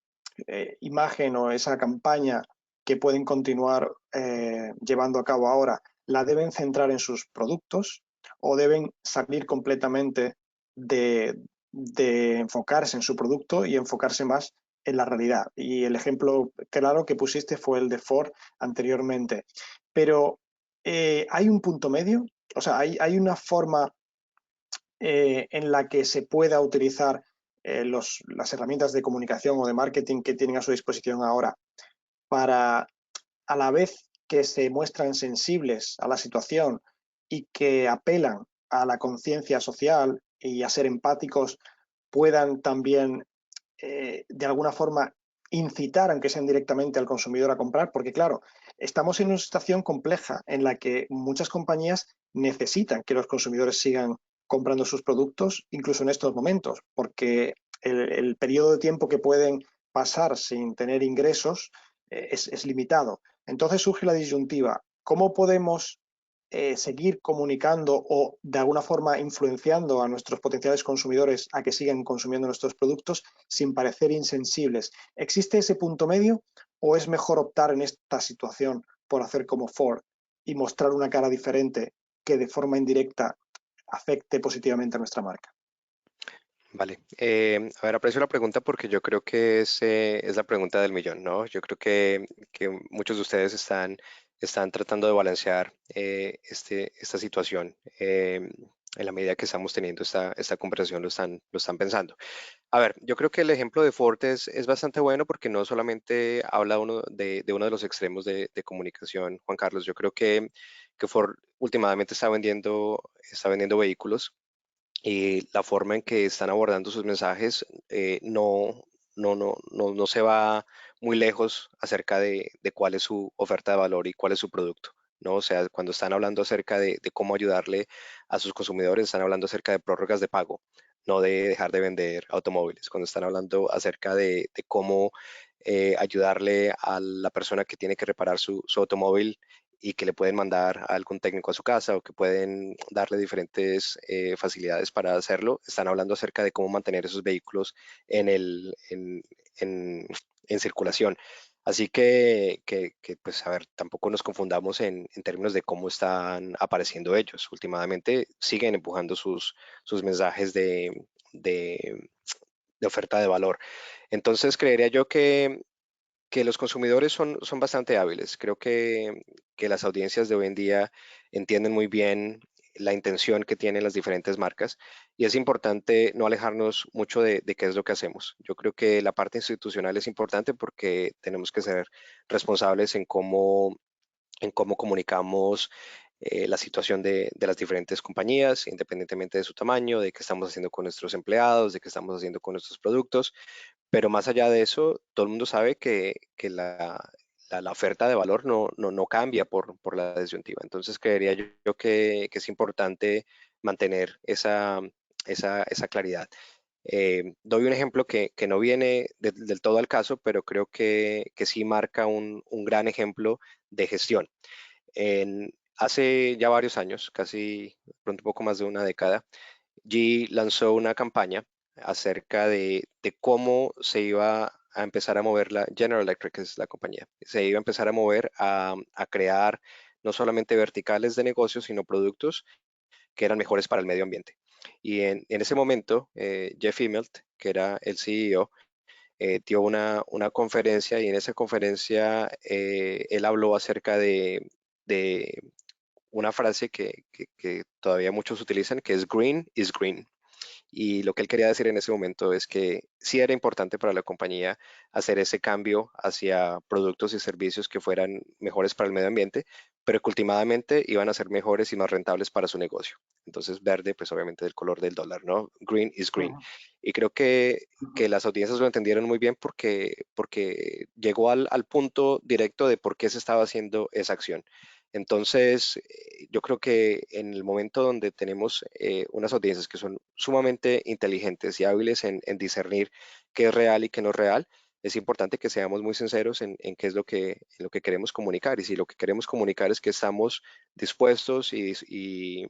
imagen o esa campaña que pueden continuar llevando a cabo ahora la deben centrar en sus productos o deben salir completamente de enfocarse en su producto y enfocarse más en la realidad. Y el ejemplo claro que pusiste fue el de Ford anteriormente. Pero hay un punto medio, o sea, hay una forma en la que se pueda utilizar las herramientas de comunicación o de marketing que tienen a su disposición ahora para, a la vez que se muestran sensibles a la situación y que apelan a la conciencia social y a ser empáticos, puedan también de alguna forma incitar, aunque sea indirectamente, al consumidor a comprar, porque claro, estamos en una situación compleja en la que muchas compañías necesitan que los consumidores sigan comprando sus productos, incluso en estos momentos, porque el periodo de tiempo que pueden pasar sin tener ingresos es limitado. Entonces surge la disyuntiva, ¿cómo podemos seguir comunicando o de alguna forma influenciando a nuestros potenciales consumidores a que sigan consumiendo nuestros productos sin parecer insensibles? ¿Existe ese punto medio o es mejor optar en esta situación por hacer como Ford y mostrar una cara diferente que de forma indirecta afecte positivamente a nuestra marca? Vale. A ver, aprecio la pregunta porque yo creo que es la pregunta del millón, ¿no? Yo creo que muchos de ustedes están tratando de balancear esta situación en la medida que estamos teniendo esta conversación, lo están pensando. A ver, yo creo que el ejemplo de Ford es bastante bueno porque no solamente habla de uno de los extremos de comunicación, Juan Carlos. Yo creo que Ford últimamente está vendiendo vehículos y la forma en que están abordando sus mensajes no se va muy lejos acerca de cuál es su oferta de valor y cuál es su producto, ¿no? O sea, cuando están hablando acerca de cómo ayudarle a sus consumidores, están hablando acerca de prórrogas de pago, no de dejar de vender automóviles. Cuando están hablando acerca de cómo ayudarle a la persona que tiene que reparar su automóvil y que le pueden mandar a algún técnico a su casa o que pueden darle diferentes facilidades para hacerlo. Están hablando acerca de cómo mantener esos vehículos en, el, en circulación. Así pues, a ver, tampoco nos confundamos en términos de cómo están apareciendo ellos. Últimamente siguen empujando sus mensajes de oferta de valor. Entonces, creería yo que los consumidores son bastante hábiles. Creo que las audiencias de hoy en día entienden muy bien la intención que tienen las diferentes marcas y es importante no alejarnos mucho de qué es lo que hacemos. Yo creo que la parte institucional es importante porque tenemos que ser responsables en cómo comunicamos la situación de las diferentes compañías, independientemente de su tamaño, de qué estamos haciendo con nuestros empleados, de qué estamos haciendo con nuestros productos. Pero más allá de eso, todo el mundo sabe que la oferta de valor no cambia por la disyuntiva. Entonces, creería yo que es importante mantener esa claridad. Doy un ejemplo que no viene del todo al caso, pero creo que sí marca un gran ejemplo de gestión. Hace ya varios años, casi pronto un poco más de una década, GE lanzó una campaña acerca de cómo se iba a empezar a mover la General Electric, que es la compañía, se iba a empezar a mover a crear no solamente verticales de negocios, sino productos que eran mejores para el medio ambiente. Y en ese momento, Jeff Immelt, que era el CEO, dio una conferencia y en esa conferencia él habló acerca de una frase que todavía muchos utilizan, que es green is green. Y lo que él quería decir en ese momento es que sí era importante para la compañía hacer ese cambio hacia productos y servicios que fueran mejores para el medio ambiente, pero que últimamente iban a ser mejores y más rentables para su negocio. Entonces, verde, pues obviamente del color del dólar, ¿no? Green is green. Ujú, Y creo que, ujú. que las audiencias lo entendieron muy bien porque llegó al punto directo de por qué se estaba haciendo esa acción. Entonces, yo creo que en el momento donde tenemos unas audiencias que son sumamente inteligentes y hábiles en discernir qué es real y qué no es real, es importante que seamos muy sinceros en qué es lo que queremos comunicar. Y si lo que queremos comunicar es que estamos dispuestos y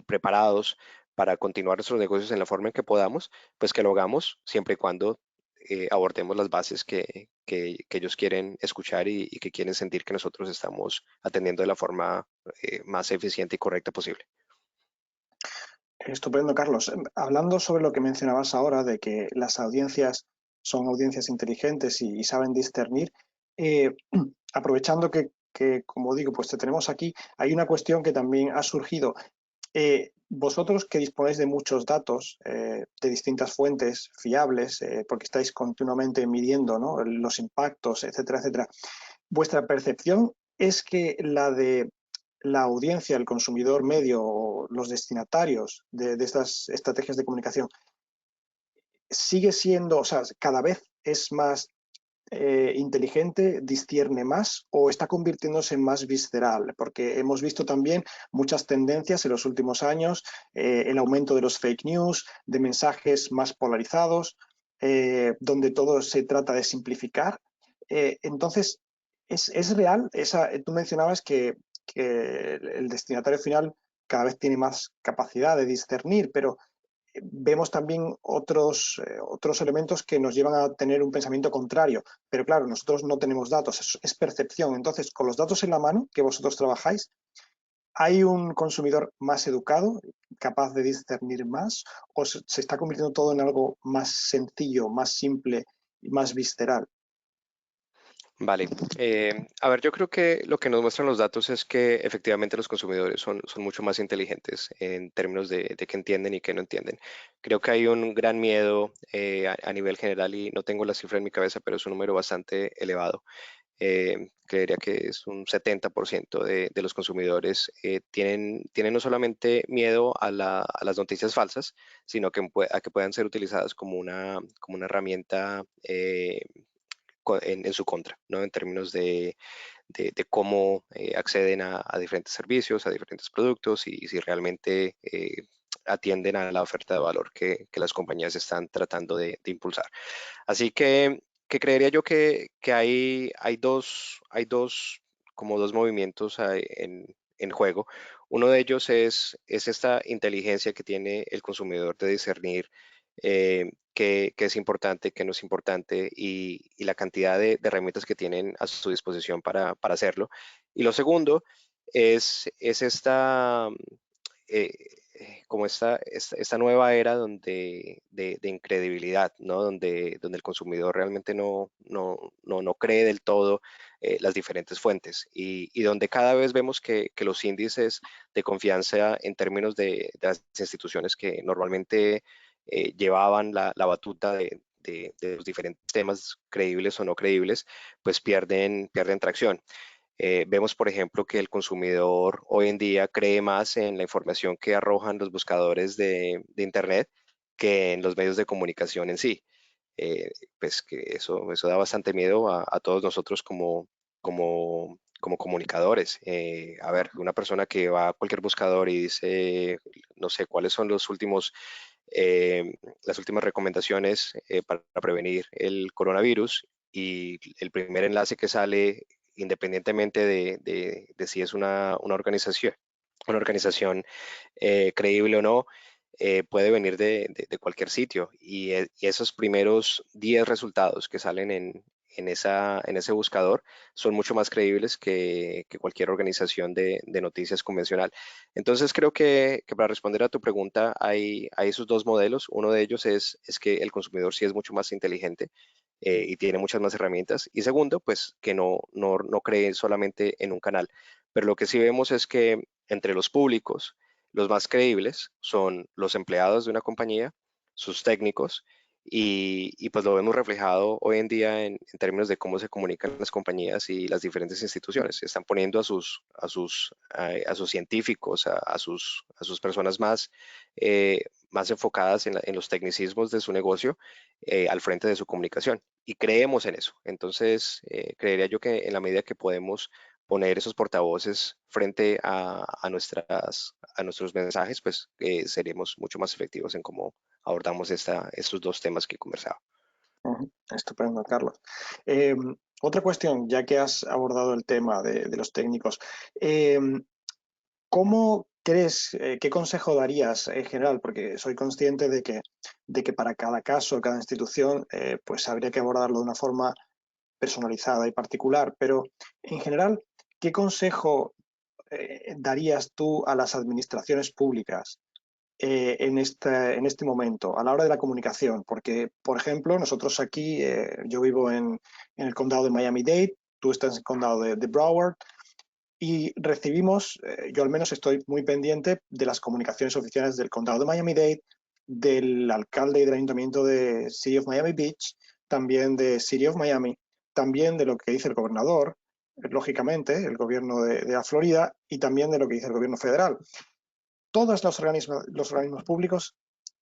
preparados para continuar nuestros negocios en la forma en que podamos, pues que lo hagamos siempre y cuando abordemos las bases que ellos quieren escuchar y que quieren sentir que nosotros estamos atendiendo de la forma más eficiente y correcta posible. Estupendo, Carlos. Hablando sobre lo que mencionabas ahora, de que las audiencias son audiencias inteligentes y saben discernir, eh, aprovechando como digo, pues te tenemos aquí, hay una cuestión que también ha surgido. Vosotros que disponéis de muchos datos de distintas fuentes fiables, porque estáis continuamente midiendo, ¿no?, los impactos, etcétera, etcétera, ¿vuestra percepción es que la de la audiencia, el consumidor medio o los destinatarios de estas estrategias de comunicación sigue siendo, o sea, cada vez es más inteligente, discierne más o está convirtiéndose en más visceral? Porque hemos visto también muchas tendencias en los últimos años, el aumento de los fake news, de mensajes más polarizados, donde todo se trata de simplificar. Entonces, ¿es real? Tú mencionabas que el destinatario final cada vez tiene más capacidad de discernir, pero vemos también otros elementos que nos llevan a tener un pensamiento contrario. Pero claro, nosotros no tenemos datos, es percepción. Entonces, con los datos en la mano que vosotros trabajáis, ¿hay un consumidor más educado, capaz de discernir más, o se está convirtiendo todo en algo más sencillo, más simple y más visceral? Vale. A ver, yo creo que lo que nos muestran los datos es que efectivamente los consumidores son mucho más inteligentes en términos de qué entienden y qué no entienden. Creo que hay un gran miedo a nivel general y no tengo la cifra en mi cabeza, pero es un número bastante elevado. Creería que es un 70% de los consumidores tienen no solamente miedo a las noticias falsas, sino a que puedan ser utilizadas como una herramienta en su contra, ¿no? En términos de cómo acceden a diferentes servicios, a diferentes productos y si realmente atienden a la oferta de valor que las compañías están tratando de impulsar. Así que creería yo que hay como dos movimientos en juego. Uno de ellos es esta inteligencia que tiene el consumidor de discernir qué es importante, qué no es importante y la cantidad de herramientas que tienen a su disposición para hacerlo. Y lo segundo es eh, como esta nueva era de incredibilidad, ¿no? Donde el consumidor realmente no cree del todo las diferentes fuentes y donde cada vez vemos que los índices de confianza en términos de las instituciones que normalmente llevaban la batuta de los diferentes temas creíbles o no creíbles, pues pierden tracción. Vemos, por ejemplo, que el consumidor hoy en día cree más en la información que arrojan los buscadores de Internet que en los medios de comunicación en sí. Pues que eso da bastante miedo a todos nosotros como comunicadores. A ver, una persona que va a cualquier buscador y dice, no sé, cuáles son eh, las últimas recomendaciones para prevenir el coronavirus y el primer enlace que sale, independientemente de si es una organización creíble o no, puede venir de cualquier sitio y esos primeros 10 resultados que salen en ese buscador son mucho más creíbles que cualquier organización de noticias convencional. Entonces creo que para responder a tu pregunta hay esos dos modelos. Uno de ellos es que el consumidor sí es mucho más inteligente y tiene muchas más herramientas. Y segundo, pues que no cree solamente en un canal. Pero lo que sí vemos es que entre los públicos, los más creíbles son los empleados de una compañía, sus técnicos, y pues lo vemos reflejado hoy en día en términos de cómo se comunican las compañías y las diferentes instituciones. Están poniendo a sus científicos, a sus personas más enfocadas en los tecnicismos de su negocio al frente de su comunicación. Y creemos en eso. Entonces, creería yo que en la medida que podemos poner esos portavoces frente a nuestros mensajes, pues seremos mucho más efectivos en cómo abordamos estos dos temas que conversaba. Ujú. Estupendo, Carlos. Otra cuestión, ya que has abordado el tema de los técnicos, ¿cómo crees, qué consejo darías en general? Porque soy consciente de que para cada caso, cada institución, pues habría que abordarlo de una forma personalizada y particular, pero en general, ¿qué consejo darías tú a las administraciones públicas en este momento, a la hora de la comunicación? Porque, por ejemplo, nosotros aquí, yo vivo en el condado de Miami-Dade, tú estás en el condado de Broward, y recibimos, yo al menos estoy muy pendiente de las comunicaciones oficiales del condado de Miami-Dade, del alcalde y del ayuntamiento de City of Miami Beach, también de City of Miami, también de lo que dice el gobernador, lógicamente, el gobierno de la Florida, y también de lo que dice el gobierno federal. Todos los organismos públicos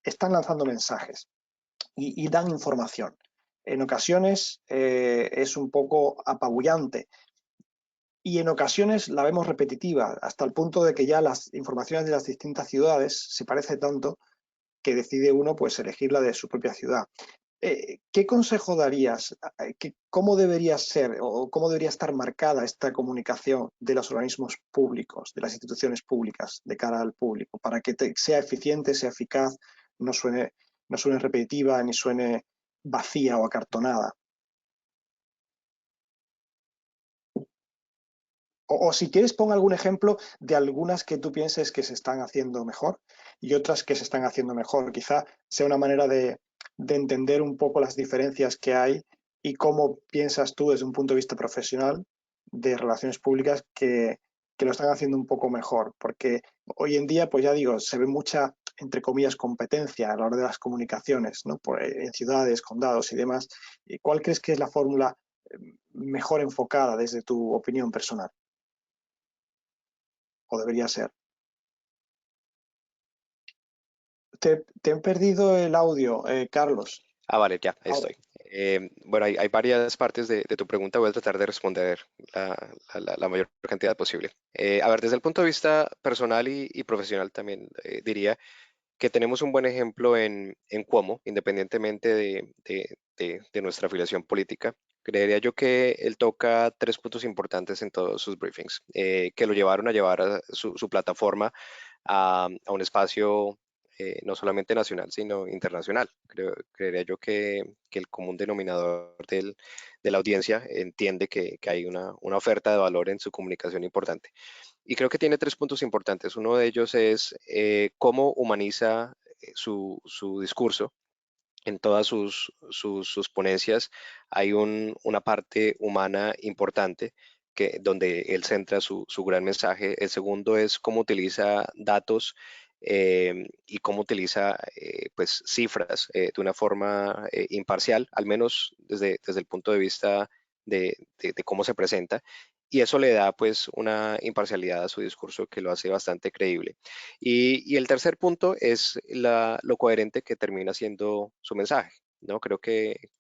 están lanzando mensajes y dan información. En ocasiones es un poco apabullante y en ocasiones la vemos repetitiva, hasta el punto de que ya las informaciones de las distintas ciudades se parece tanto que decide uno pues elegir la de su propia ciudad. ¿Qué consejo darías? ¿Cómo debería ser o cómo debería estar marcada esta comunicación de los organismos públicos, de las instituciones públicas de cara al público, para que sea eficiente, sea eficaz, no suene repetitiva ni suene vacía o acartonada? O si quieres, pon algún ejemplo de algunas que tú pienses que se están haciendo mejor y otras que se están haciendo mejor. Quizá sea una manera de entender un poco las diferencias que hay y cómo piensas tú desde un punto de vista profesional de relaciones públicas que lo están haciendo un poco mejor. Porque hoy en día, pues ya digo, se ve mucha, entre comillas, competencia a la hora de las comunicaciones, ¿no? En ciudades, condados y demás. ¿Cuál crees que es la fórmula mejor enfocada desde tu opinión personal? O debería ser. Te he perdido el audio, Carlos. Vale, ya, ahí Ahora. estoy. Bueno, hay varias partes de tu pregunta, voy a tratar de responder la, la mayor cantidad posible. A ver, desde el punto de vista personal y profesional también diría que tenemos un buen ejemplo en Cuomo, independientemente de nuestra afiliación política. Creería yo que él toca tres puntos importantes en todos sus briefings, que lo llevaron a llevar a su plataforma a un espacio no solamente nacional, sino internacional. Creería yo que el común denominador de la audiencia entiende que hay una oferta de valor en su comunicación importante. Y creo que tiene tres puntos importantes. Uno de ellos es cómo humaniza su discurso en todas sus ponencias. Hay una parte humana importante donde él centra su gran mensaje. El segundo es cómo utiliza datos y cómo utiliza pues, cifras de una forma imparcial, al menos desde el punto de vista de cómo se presenta. Y eso le da pues una imparcialidad a su discurso que lo hace bastante creíble. Y el tercer punto es lo coherente que termina siendo su mensaje, ¿no? Creo que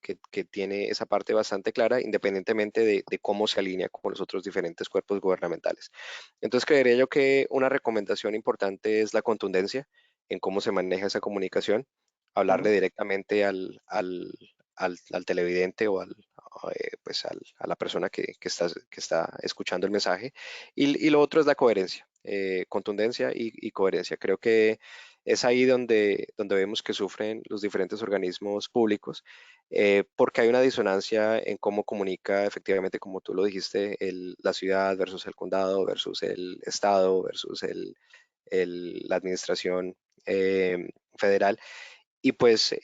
tiene esa parte bastante clara, independientemente de cómo se alinea con los otros diferentes cuerpos gubernamentales. Entonces, creería yo que una recomendación importante es la contundencia en cómo se maneja esa comunicación, hablarle Ujú. directamente al televidente o pues a la persona que está escuchando el mensaje. Y lo otro es la coherencia, contundencia y coherencia. Creo que es ahí donde vemos que sufren los diferentes organismos públicos, porque hay una disonancia en cómo comunica efectivamente, como tú lo dijiste, la ciudad versus el condado, versus el estado, versus la administración federal. Y pues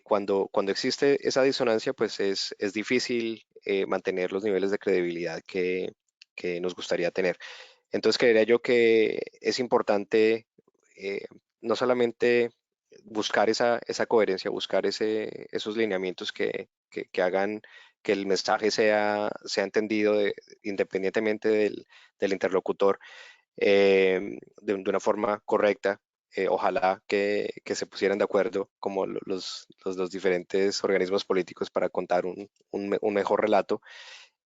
cuando existe esa disonancia, pues es difícil mantener los niveles de credibilidad que nos gustaría tener. Entonces creería yo que es importante eh, no solamente buscar esa coherencia, buscar esos lineamientos que hagan que el mensaje sea entendido independientemente del interlocutor de una forma correcta. Ojalá que se pusieran de acuerdo como los diferentes organismos políticos para contar un mejor relato.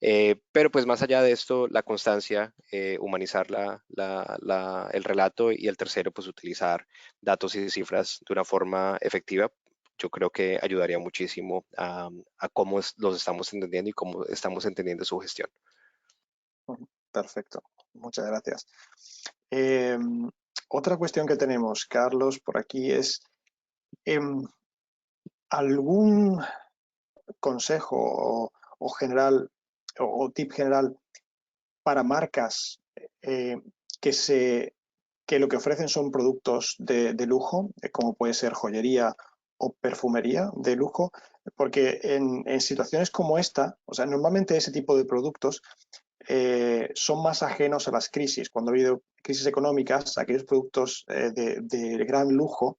Pero pues más allá de esto, la constancia, humanizar el relato, y el tercero, pues utilizar datos y cifras de una forma efectiva, yo creo que ayudaría muchísimo a cómo los estamos entendiendo y cómo estamos entendiendo su gestión. Ujú. Perfecto, muchas gracias. Eh, Otra cuestión que tenemos, Carlos, por aquí es em, algún consejo o general o tip general para marcas eh, que se que lo que ofrecen son productos de lujo, como puede ser joyería o perfumería de lujo, porque en situaciones como esta, o sea, normalmente ese tipo de productos son más ajenos a las crisis. Cuando ha habido crisis económicas, aquellos productos de gran lujo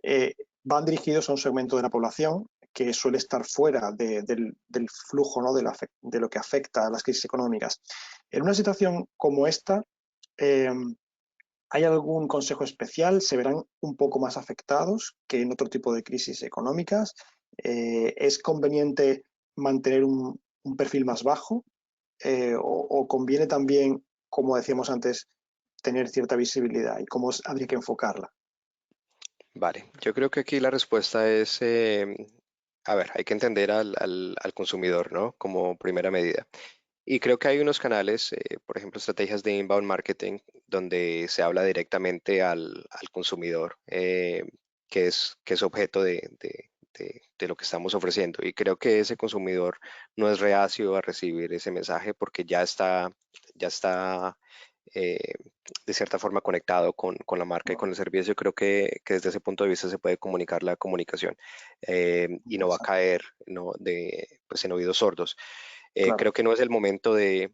eh, van dirigidos a un segmento de la población que suele estar fuera del flujo, ¿no? de lo que afecta a las crisis económicas. En una situación como esta, eh, ¿hay algún consejo especial? ¿Se verán un poco más afectados que en otro tipo de crisis económicas? ¿Es conveniente mantener un perfil más bajo? O conviene también, como decíamos antes, tener cierta visibilidad y cómo habría que enfocarla? Vale, yo creo que aquí la respuesta es, a ver, hay que entender al consumidor, ¿no? Como primera medida. Y creo que hay unos canales, por ejemplo, estrategias de inbound marketing, donde se habla directamente al consumidor, que es objeto de lo que estamos ofreciendo. Y creo que ese consumidor no es reacio a recibir ese mensaje porque ya está eh, de cierta forma conectado con la marca y con el servicio. Creo que desde ese punto de vista se puede comunicar la comunicación y no va a Interesante. caer, ¿no? Pues en oídos sordos. Claro. Creo que no es el momento de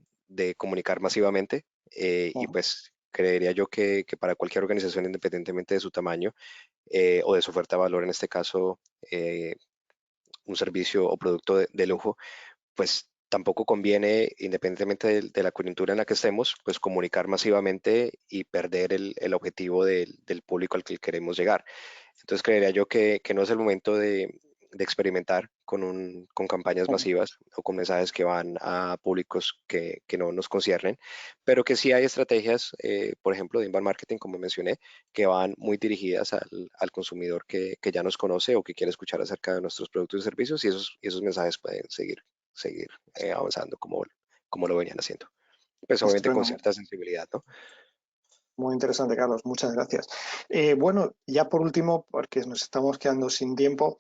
comunicar masivamente, y Ujú. pues creería yo que para cualquier organización, independientemente de su tamaño o de su oferta de valor, en este caso, un servicio o producto de lujo, pues tampoco conviene, independientemente de la coyuntura en la que estemos, pues comunicar masivamente y perder el objetivo del público al que queremos llegar. Entonces creería yo que no es el momento de experimentar con campañas Ujú. masivas o con mensajes que van a públicos que no nos conciernen, pero que sí hay estrategias, por ejemplo, de inbound marketing, como mencioné, que van muy dirigidas al consumidor que ya nos conoce o que quiere escuchar acerca de nuestros productos y servicios, y esos mensajes pueden seguir avanzando como lo venían haciendo. Pues obviamente con Estupendo. cierta sensibilidad, ¿no? Muy interesante, Carlos. Muchas gracias. Bueno, ya por último, porque nos estamos quedando sin tiempo,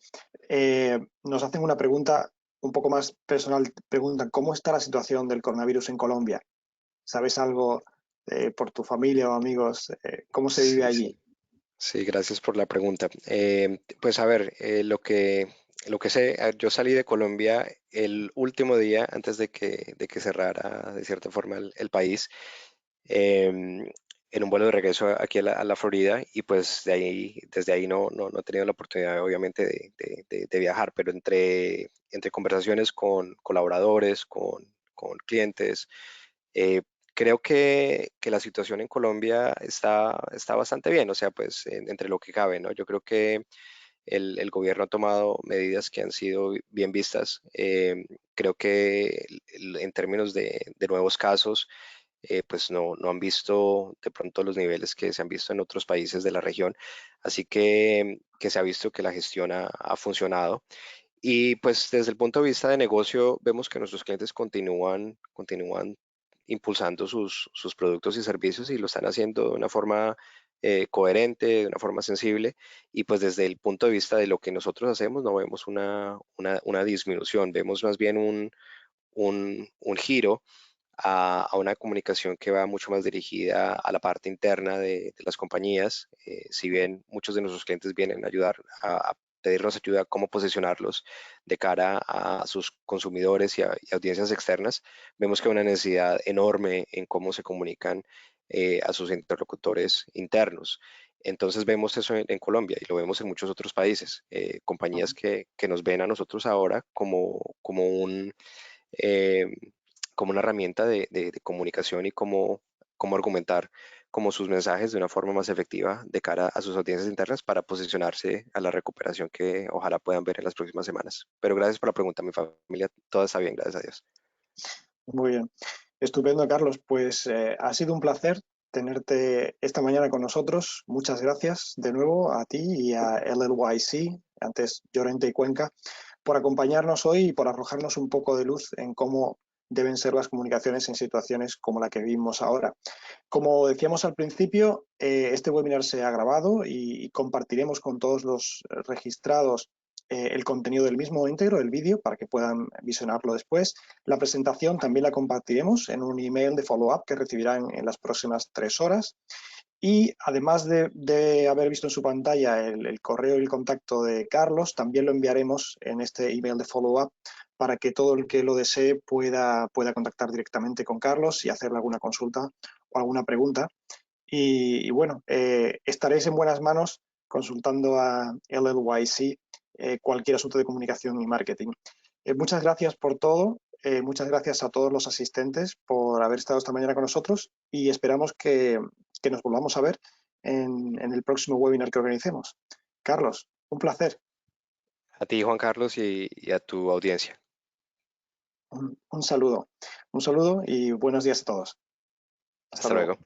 nos hacen una pregunta un poco más personal. Preguntan, ¿cómo está la situación del coronavirus en Colombia? ¿Sabes algo por tu familia o amigos? ¿Cómo se vive Sí, allí? sí. Sí, gracias por la pregunta. Pues a ver, lo que sé, yo salí de Colombia el último día antes de que cerrara de cierta forma el país, em, en un vuelo de regreso aquí a la Florida y pues de ahí, desde ahí no he tenido la oportunidad obviamente de viajar, pero entre conversaciones con colaboradores, con clientes, eh, creo que la situación en Colombia está bastante bien, o sea, pues entre lo que cabe, ¿no? Yo creo que el gobierno ha tomado medidas que han sido bien vistas. Creo que en términos de nuevos casos, pues no han visto de pronto los niveles que se han visto en otros países de la región. Así que se ha visto que la gestión ha funcionado. Y pues desde el punto de vista de negocio, vemos que nuestros clientes continúan impulsando sus productos y servicios y lo están haciendo de una forma coherente, de una forma sensible. Y pues desde el punto de vista de lo que nosotros hacemos, no vemos una disminución, vemos más bien un giro a una comunicación que va mucho más dirigida a la parte interna de las compañías. Si bien muchos de nuestros clientes vienen a ayudar a pedirnos ayuda a cómo posicionarlos de cara a sus consumidores y audiencias externas, vemos que hay una necesidad enorme en cómo se comunican a sus interlocutores internos. Entonces vemos eso en Colombia y lo vemos en muchos otros países, compañías Ujú. que nos ven a nosotros ahora como eh, como una herramienta de comunicación y cómo argumentar como sus mensajes de una forma más efectiva de cara a sus audiencias internas para posicionarse a la recuperación que ojalá puedan ver en las próximas semanas. Pero gracias por la pregunta, mi familia, todo está bien, gracias a Dios. Muy bien. Estupendo, Carlos. Pues ha sido un placer tenerte esta mañana con nosotros. Muchas gracias de nuevo a ti y a LLYC, antes Llorente y Cuenca, por acompañarnos hoy y por arrojarnos un poco de luz en cómo deben ser las comunicaciones en situaciones como la que vivimos ahora. Como decíamos al principio, este webinar se ha grabado y compartiremos con todos los registrados el contenido del mismo íntegro, el vídeo, para que puedan visionarlo después. La presentación también la compartiremos en un email de follow-up que recibirán en las próximas 3 horas. Y además de haber visto en su pantalla el correo y el contacto de Carlos, también lo enviaremos en este email de follow-up para que todo el que lo desee pueda contactar directamente con Carlos y hacerle alguna consulta o alguna pregunta. Y bueno, estaréis en buenas manos consultando a LLYC cualquier asunto de comunicación y marketing. Muchas gracias por todo. Muchas gracias a todos los asistentes por haber estado esta mañana con nosotros y esperamos que nos volvamos a ver en el próximo webinar que organicemos. Carlos, un placer. A ti, Juan Carlos, y a tu audiencia. Un saludo. Un saludo y buenos días a todos. Hasta Hasta luego. luego.